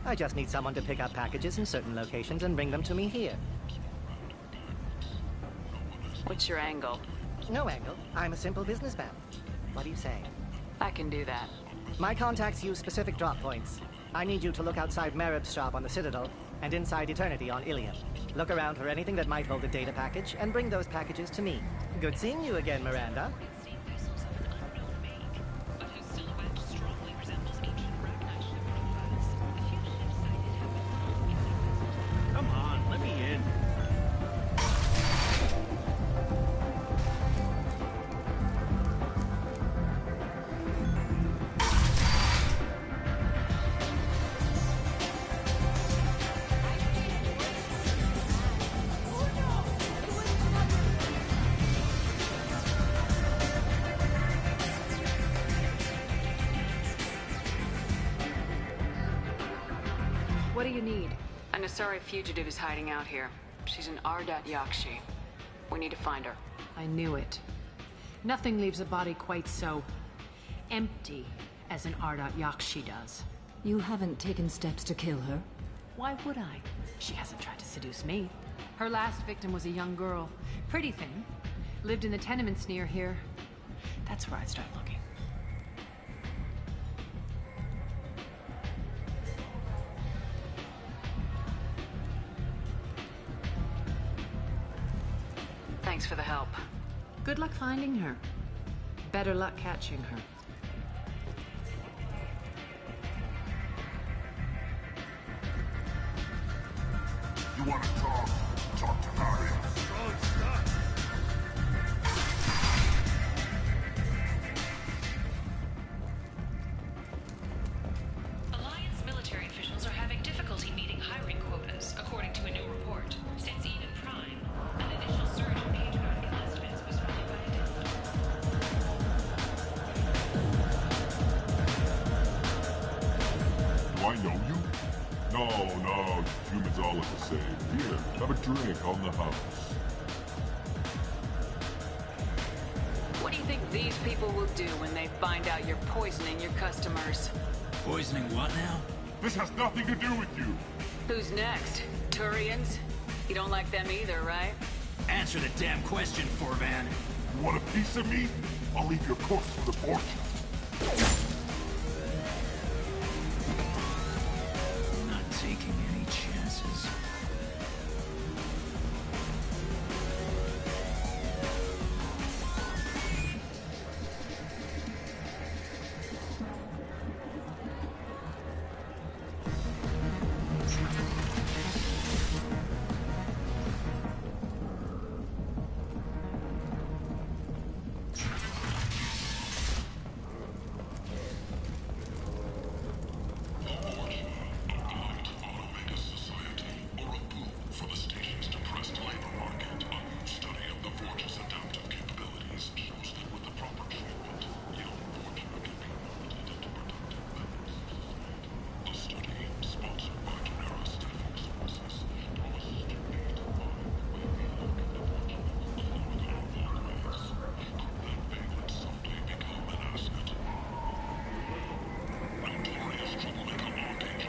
I just need someone to pick up packages in certain locations and bring them to me here. What's your angle? No angle. I'm a simple businessman. What do you say? I can do that. My contacts use specific drop points. I need you to look outside Merib's shop on the Citadel and inside Eternity on Ilium. Look around for anything that might hold a data package and bring those packages to me. Good seeing you again, Miranda. Come on, let me in. What do you need? An Asari fugitive is hiding out here. She's in Ardat Yakshi. We need to find her. I knew it. Nothing leaves a body quite so empty as an Ardat Yakshi does. You haven't taken steps to kill her? Why would I? She hasn't tried to seduce me. Her last victim was a young girl. Pretty thing. Lived in the tenements near here. That's where I'd start looking. Thanks for the help. Good luck finding her. Better luck catching her. You want to talk? Talk to Arya. Alliance military officials are having difficulty meeting hiring quotas, according to a new report. Since Eden Prime, an initial surge in page guard enlistments was followed by a Do I know you? No, humans all look the same. Here, have a drink on the house. What do you think these people will do when they find out you're poisoning your customers? Poisoning what now? This has nothing to do with you. Who's next? Turians? You don't like them either, right? Answer the damn question, Forvan. You want a piece of me? I'll leave your corpse for the fortune. Not taking any chances.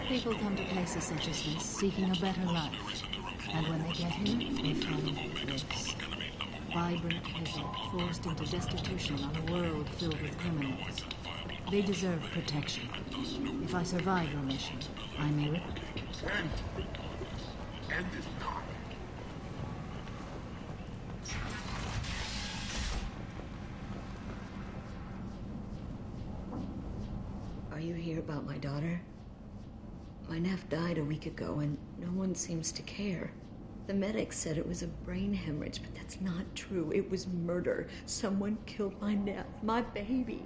People come to places such as this seeking a better life. And when they get here, they find this. Vibrant peasant forced into destitution on a world filled with criminals. They deserve protection. If I survive your mission, I may report. End it now. Are you here about my daughter? My nephew died a week ago, and no one seems to care. The medics said it was a brain hemorrhage, but that's not true. It was murder. Someone killed my nephew, my baby.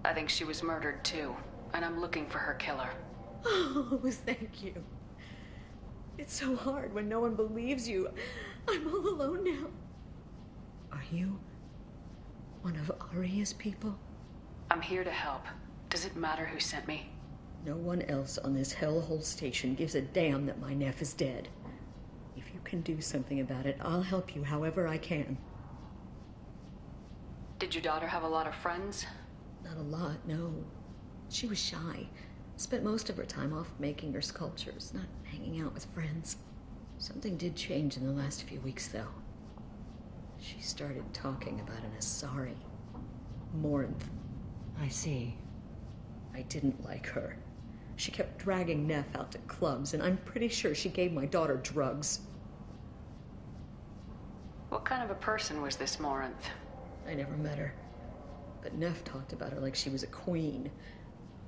I think she was murdered too, and I'm looking for her killer. Oh, thank you. It's so hard when no one believes you. I'm all alone now. Are you one of Arya's people? I'm here to help. Does it matter who sent me? No one else on this hellhole station gives a damn that my nephew is dead. If you can do something about it, I'll help you however I can. Did your daughter have a lot of friends? Not a lot, no. She was shy. Spent most of her time off making her sculptures, not hanging out with friends. Something did change in the last few weeks, though. She started talking about an Asari. Morinth. I see. I didn't like her. She kept dragging Neff out to clubs, and I'm pretty sure she gave my daughter drugs. What kind of a person was this Morinth? I never met her. But Neff talked about her like she was a queen.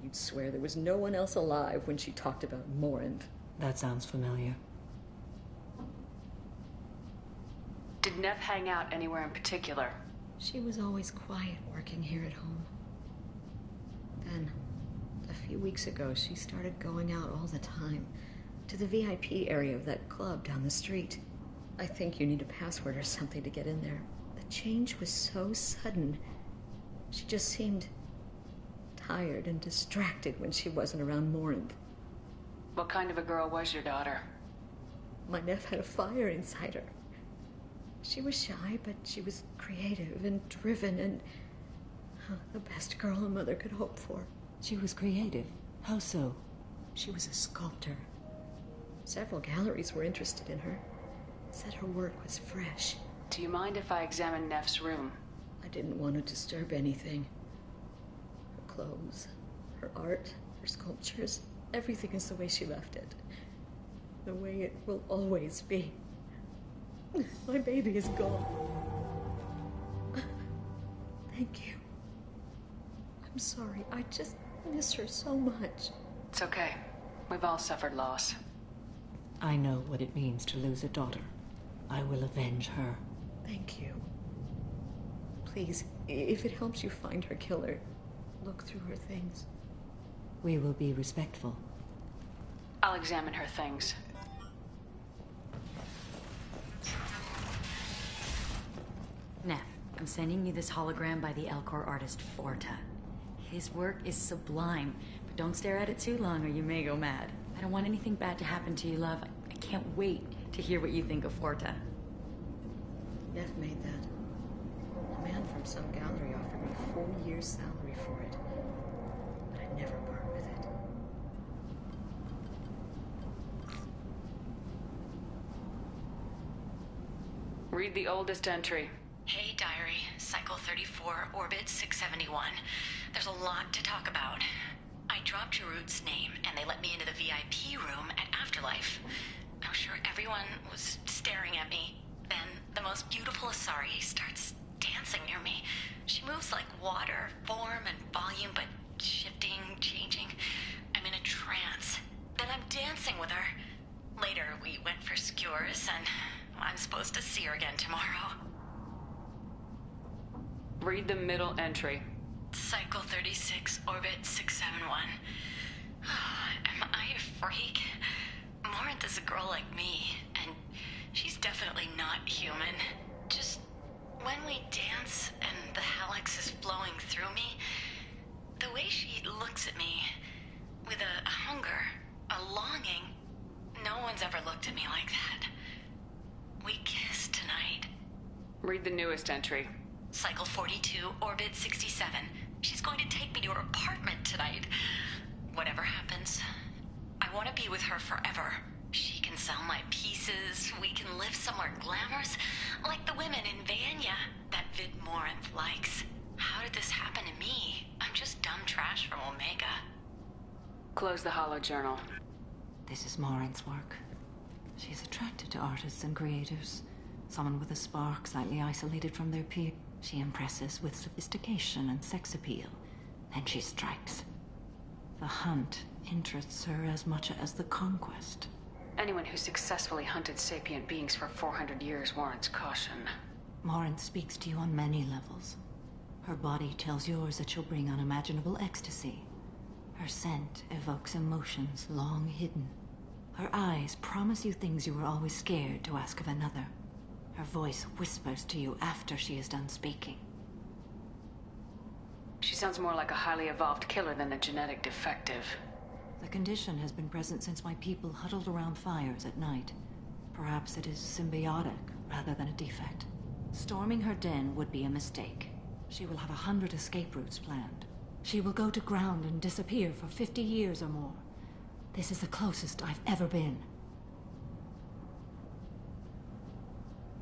You'd swear there was no one else alive when she talked about Morinth. That sounds familiar. Did Neff hang out anywhere in particular? She was always quiet working here at home. Then, a few weeks ago, she started going out all the time. To the VIP area of that club down the street. I think you need a password or something to get in there. The change was so sudden. She just seemed tired and distracted when she wasn't around Morinth. What kind of a girl was your daughter? My Neff had a fire inside her. She was shy, but she was creative and driven and the best girl a mother could hope for. She was creative? How so? She was a sculptor. Several galleries were interested in her. Said her work was fresh. Do you mind if I examine Neff's room? I didn't want to disturb anything. Her clothes, her art, her sculptures, everything is the way she left it. The way it will always be. My baby is gone. Thank you. I'm sorry. I just miss her so much. It's okay. We've all suffered loss. I know what it means to lose a daughter. I will avenge her. Thank you. Please, if it helps you find her killer, look through her things. We will be respectful. I'll examine her things. Neff, I'm sending you this hologram by the Elcor artist Forta. His work is sublime, but don't stare at it too long or you may go mad. I don't want anything bad to happen to you, love. I can't wait to hear what you think of Forta. Neff made that. A man from some gallery offered me 4 years' salary for it. But I'd never part with it. Read the oldest entry. Hey, Diary. Cycle 34, Orbit 671. There's a lot to talk about. I dropped Jarut's name, and they let me into the VIP room at Afterlife. I'm sure everyone was staring at me. Then the most beautiful Asari starts dancing near me. She moves like water, form and volume, but shifting, changing. I'm in a trance. Then I'm dancing with her. Later, we went for skewers, and I'm supposed to see her again tomorrow. Read the middle entry. Cycle 36, Orbit 671. Am I a freak? Morinth is a girl like me, and she's definitely not human. Just when we dance and the Hallex is flowing through me, the way she looks at me with a hunger, a longing, no one's ever looked at me like that. We kiss tonight. Read the newest entry. Cycle 42, Orbit 67. She's going to take me to her apartment tonight. Whatever happens, I want to be with her forever. She can sell my pieces. We can live somewhere glamorous, like the women in Vanya that Vid Morinth likes. How did this happen to me? I'm just dumb trash from Omega. Close the holo journal. This is Morinth's work. She's attracted to artists and creatives. Someone with a spark, slightly isolated from their peer. She impresses with sophistication and sex appeal. Then she strikes. The hunt interests her as much as the conquest. Anyone who successfully hunted sapient beings for 400 years warrants caution. Morinth speaks to you on many levels. Her body tells yours that she'll bring unimaginable ecstasy. Her scent evokes emotions long hidden. Her eyes promise you things you were always scared to ask of another. Her voice whispers to you after she is done speaking. She sounds more like a highly evolved killer than a genetic defective. The condition has been present since my people huddled around fires at night. Perhaps it is symbiotic rather than a defect. Storming her den would be a mistake. She will have 100 escape routes planned. She will go to ground and disappear for 50 years or more. This is the closest I've ever been.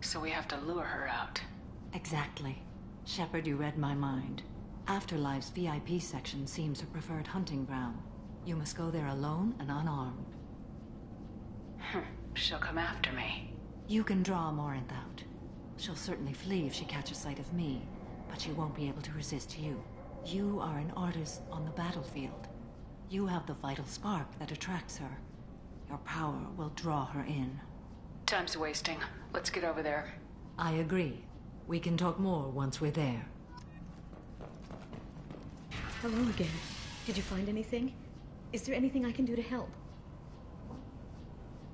So we have to lure her out. Exactly. Shepard, you read my mind. Afterlife's VIP section seems her preferred hunting ground. You must go there alone and unarmed. She'll come after me. You can draw Morinth out. She'll certainly flee if she catches sight of me, but she won't be able to resist you. You are an artist on the battlefield. You have the vital spark that attracts her. Your power will draw her in. Time's wasting. Let's get over there. I agree. We can talk more once we're there. Hello again. Did you find anything? Is there anything I can do to help?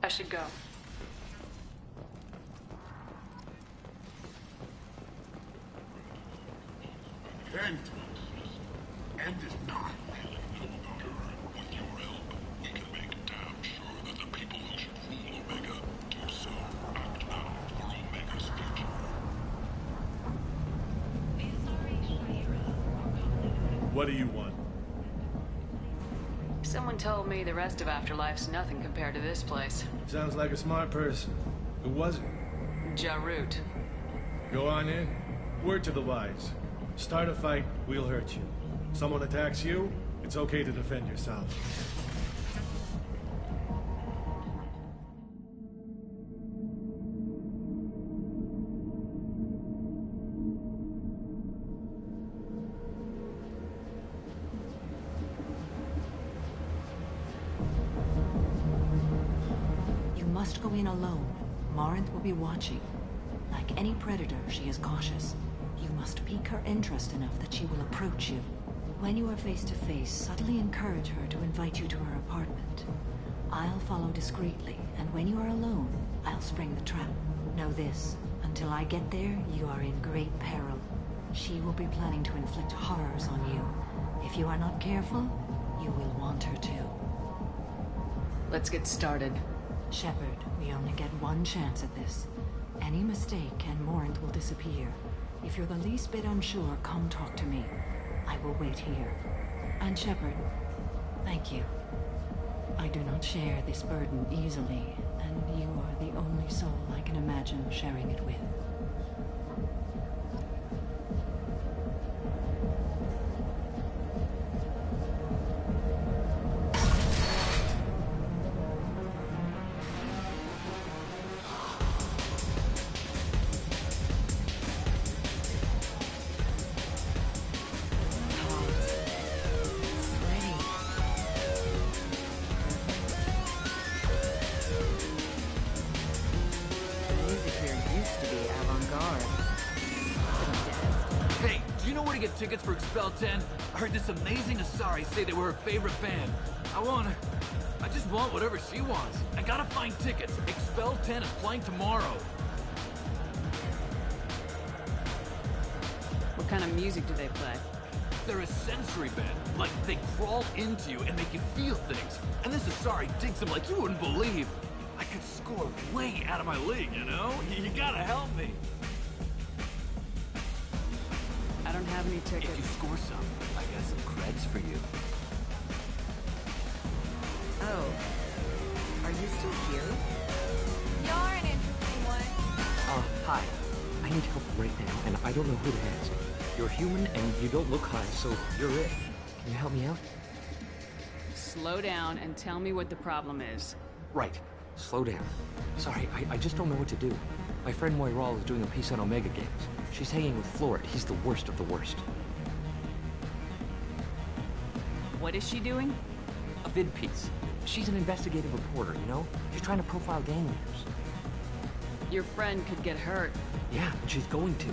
I should go. End is not really with your help. We can make damn sure that the people who should rule Omega do so. Act now for Omega's future. What do you want? Someone told me the rest of Afterlife's nothing compared to this place. Sounds like a smart person. Who was it? Jarut. Go on in. Word to the wise. Start a fight, we'll hurt you. Someone attacks you, it's okay to defend yourself. You must go in alone. Morinth will be watching. Like any predator, she is cautious. You must pique her interest enough that she will approach you. When you are face to face, subtly encourage her to invite you to her apartment. I'll follow discreetly, and when you are alone, I'll spring the trap. Know this, until I get there, you are in great peril. She will be planning to inflict horrors on you. If you are not careful, you will want her to. Let's get started. Shepard, we only get one chance at this. Any mistake and Morinth will disappear. If you're the least bit unsure, come talk to me. I will wait here. And Shepard, thank you. I do not share this burden easily, and you are the only soul I can imagine sharing it with. Tickets for Expel 10. I heard this amazing Asari say they were her favorite band. I just want whatever she wants. I gotta find tickets. Expel 10 is playing tomorrow. What kind of music do they play? They're a sensory band. Like, they crawl into you and make you feel things. And this Asari digs them like you wouldn't believe. I could score way out of my league, you know? You gotta help me. I don't have any tickets. If you score some, I got some creds for you. Oh. Are you still here? You're an interesting one. Hi. I need help right now, and I don't know who to ask. You're human, and you don't look high, so you're it. Can you help me out? Slow down and tell me what the problem is. Right. Slow down. Sorry, I just don't know what to do. My friend Moiral is doing a piece on Omega Games. She's hanging with Florid. He's the worst of the worst. What is she doing? A vid piece. She's an investigative reporter, you know? She's trying to profile gang leaders. Your friend could get hurt. Yeah, but she's going to.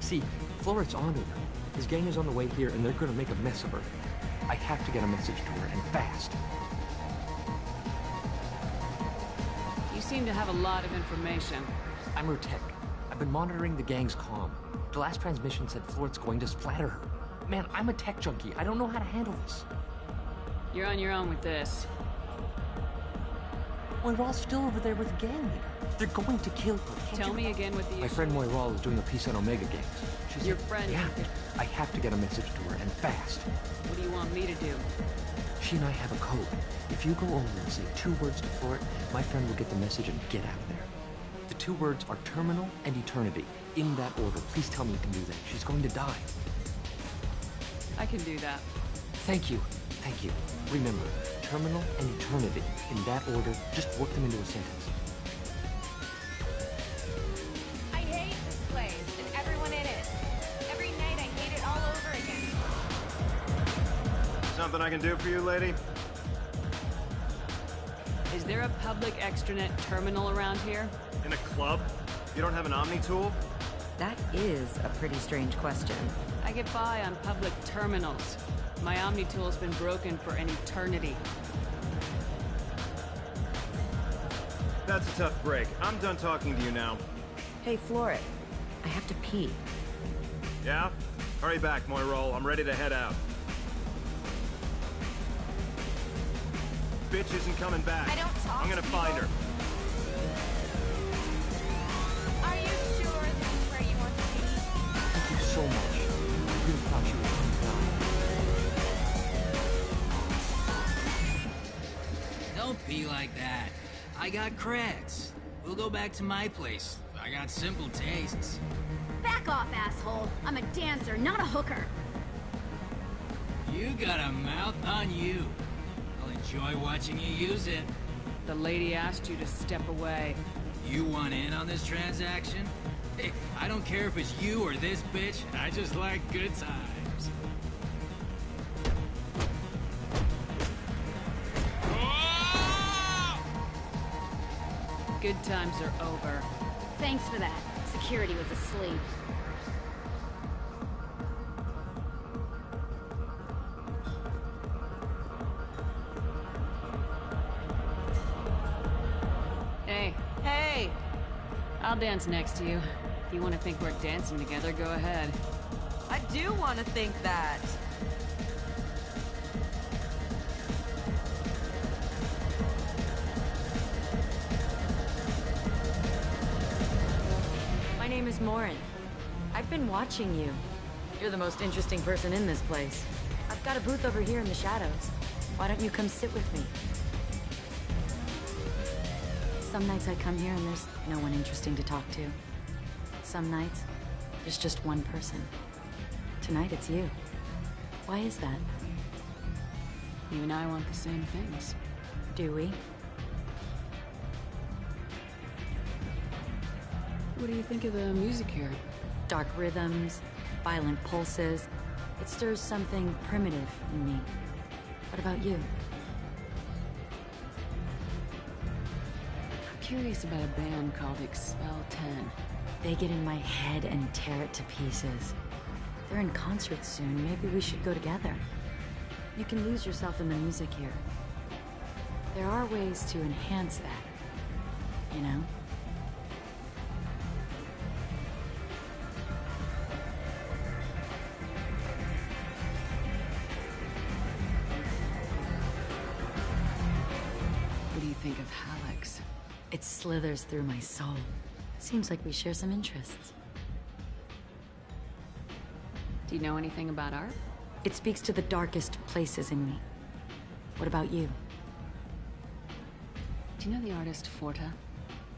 See, Florid's onto her. His gang is on the way here, and they're gonna make a mess of her. I have to get a message to her, and fast. You seem to have a lot of information. I'm her tech. I've been monitoring the gang's comm. The last transmission said Florid's going to splatter her. Man, I'm a tech junkie. I don't know how to handle this. You're on your own with this. Moiral's still over there with the gang leader. They're going to kill her. Tell me again what the My friend Moiral is doing a piece on Omega Games. She's Your friend? Yeah, I have to get a message to her, and fast. What do you want me to do? She and I have a code. If you go over and say 2 words to Florid, my friend will get the message and get out of there. The 2 words are terminal and eternity. In that order. Please tell me you can do that. She's going to die. I can do that. Thank you. Thank you. Remember, terminal and eternity. In that order, just work them into a sentence. I hate this place and everyone in it. Every night I hate it all over again. Something I can do for you, lady? Is there a public extranet terminal around here? In a club? You don't have an Omni tool? That is a pretty strange question. I get by on public terminals. My Omni tool's been broken for an eternity. That's a tough break. I'm done talking to you now. Hey, Floret. I have to pee. Yeah? Hurry back, Moirol. I'm ready to head out. Bitch isn't coming back. I don't talk I'm gonna to find people. her. Are you sure this is where you want to be? Thank you so much. I really thought you were coming down. Don't be like that. I got creds. We'll go back to my place. I got simple tastes. Back off, asshole. I'm a dancer, not a hooker. You got a mouth on you. I'll enjoy watching you use it. The lady asked you to step away. You want in on this transaction? Hey, I don't care if it's you or this bitch. I just like good times. Good times are over. Thanks for that. Security was asleep. Hey. Hey! I'll dance next to you. If you want to think we're dancing together, go ahead. I do want to think that. My name is Morin. I've been watching you. You're the most interesting person in this place. I've got a booth over here in the shadows. Why don't you come sit with me? Some nights I come here and there's no one interesting to talk to. Some nights, there's just one person. Tonight it's you. Why is that? You and I want the same things. Do we? What do you think of the music here? Dark rhythms, violent pulses. It stirs something primitive in me. What about you? I'm curious about a band called Expel 10. They get in my head and tear it to pieces. They're in concert soon. Maybe we should go together. You can lose yourself in the music here. There are ways to enhance that, you know? What do you think of Hallex? It slithers through my soul. Seems like we share some interests. Do you know anything about art? It speaks to the darkest places in me. What about you? Do you know the artist Forta?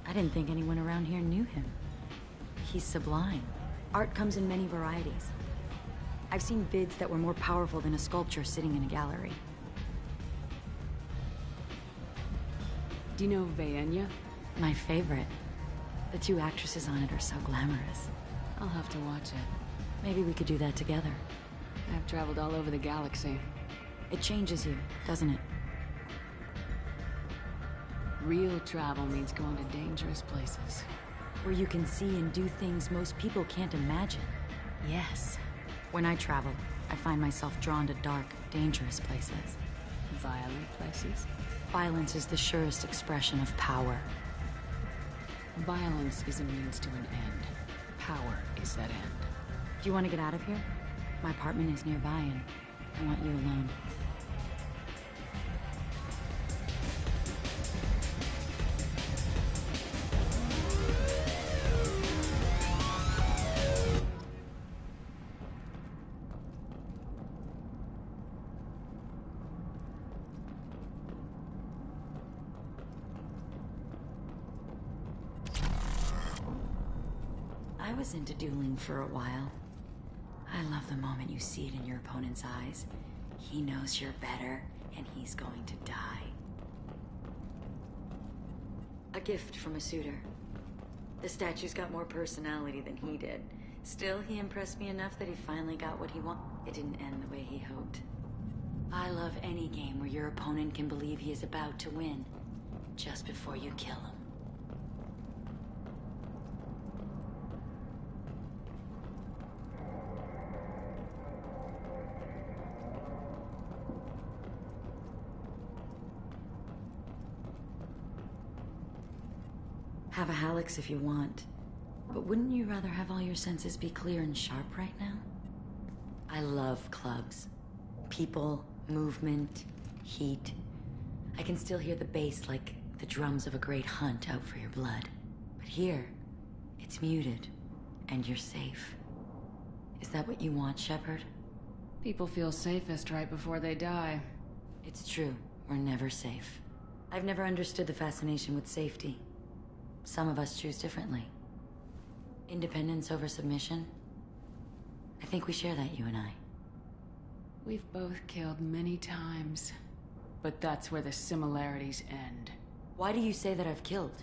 I didn't think anyone around here knew him. He's sublime. Art comes in many varieties. I've seen vids that were more powerful than a sculpture sitting in a gallery. Do you know Vaenya? My favorite. The two actresses on it are so glamorous. I'll have to watch it. Maybe we could do that together. I've traveled all over the galaxy. It changes you, doesn't it? Real travel means going to dangerous places. Where you can see and do things most people can't imagine. Yes. When I travel, I find myself drawn to dark, dangerous places. Violent places? Violence is the surest expression of power. Violence is a means to an end. Power is that end. Do you want to get out of here? My apartment is nearby and I want you alone. I was into dueling for a while. I love the moment you see it in your opponent's eyes. He knows you're better, and he's going to die. A gift from a suitor. The statue's got more personality than he did. Still, he impressed me enough that he finally got what he wanted. It didn't end the way he hoped. I love any game where your opponent can believe he is about to win, just before you kill him. Have a Hallex if you want, but wouldn't you rather have all your senses be clear and sharp right now? I love clubs. People, movement, heat. I can still hear the bass like the drums of a great hunt out for your blood. But here, it's muted, and you're safe. Is that what you want, Shepard? People feel safest right before they die. It's true. We're never safe. I've never understood the fascination with safety. Some of us choose differently. Independence over submission? I think we share that, you and I. We've both killed many times, but that's where the similarities end. Why do you say that I've killed?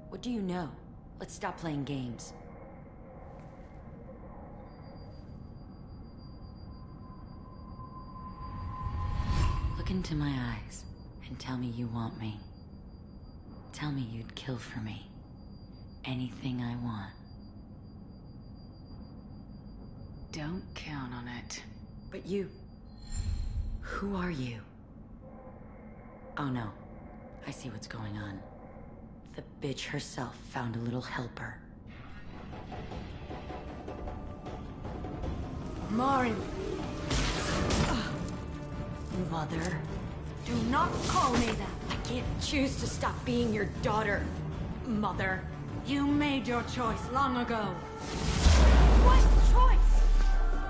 What do you know? Let's stop playing games. Look into my eyes and tell me you want me. Tell me you'd kill for me. Anything I want. Don't count on it. But you... Who are you? Oh no. I see what's going on. The bitch herself found a little helper. Marin! Mother. Do not call me that! I can't choose to stop being your daughter, Mother. You made your choice long ago. What choice?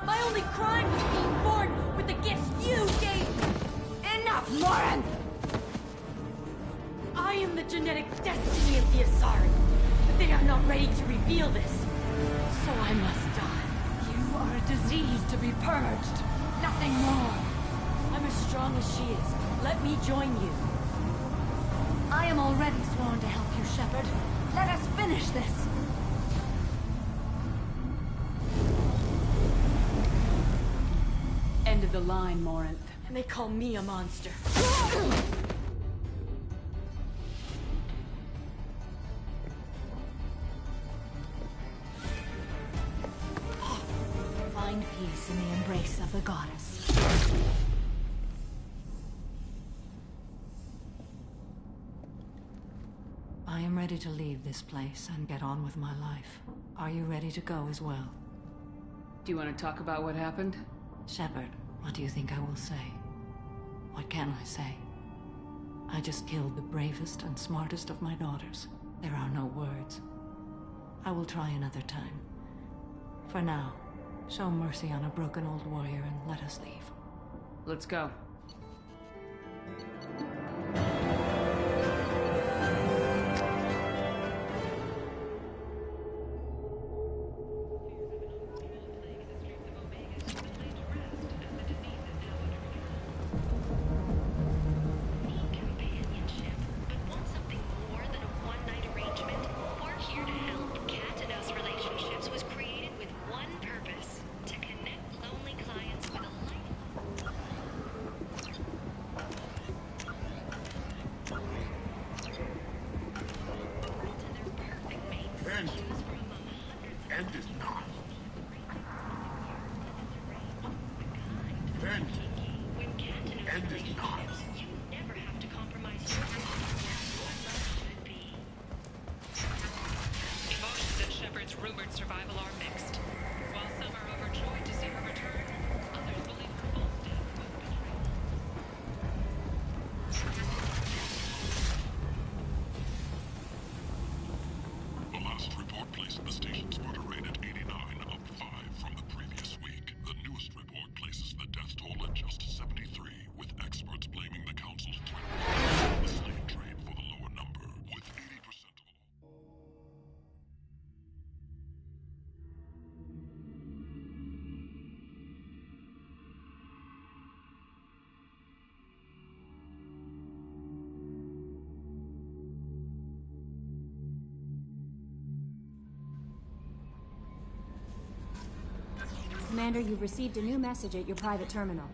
My only crime was being born with the gifts you gave me! Enough, Moran! I am the genetic destiny of the Asari, but they are not ready to reveal this. So I must die. You are a disease to be purged. Nothing more. I'm as strong as she is. Let me join you. I am already sworn to help you, Shepard. Let us finish this! End of the line, Morinth. And they call me a monster. Find peace in the embrace of the goddess. I am ready to leave this place and get on with my life. Are you ready to go as well? Do you want to talk about what happened? Shepard, what do you think I will say? What can I say? I just killed the bravest and smartest of my daughters. There are no words. I will try another time. For now, show mercy on a broken old warrior and let us leave. Let's go. Commander, you've received a new message at your private terminal.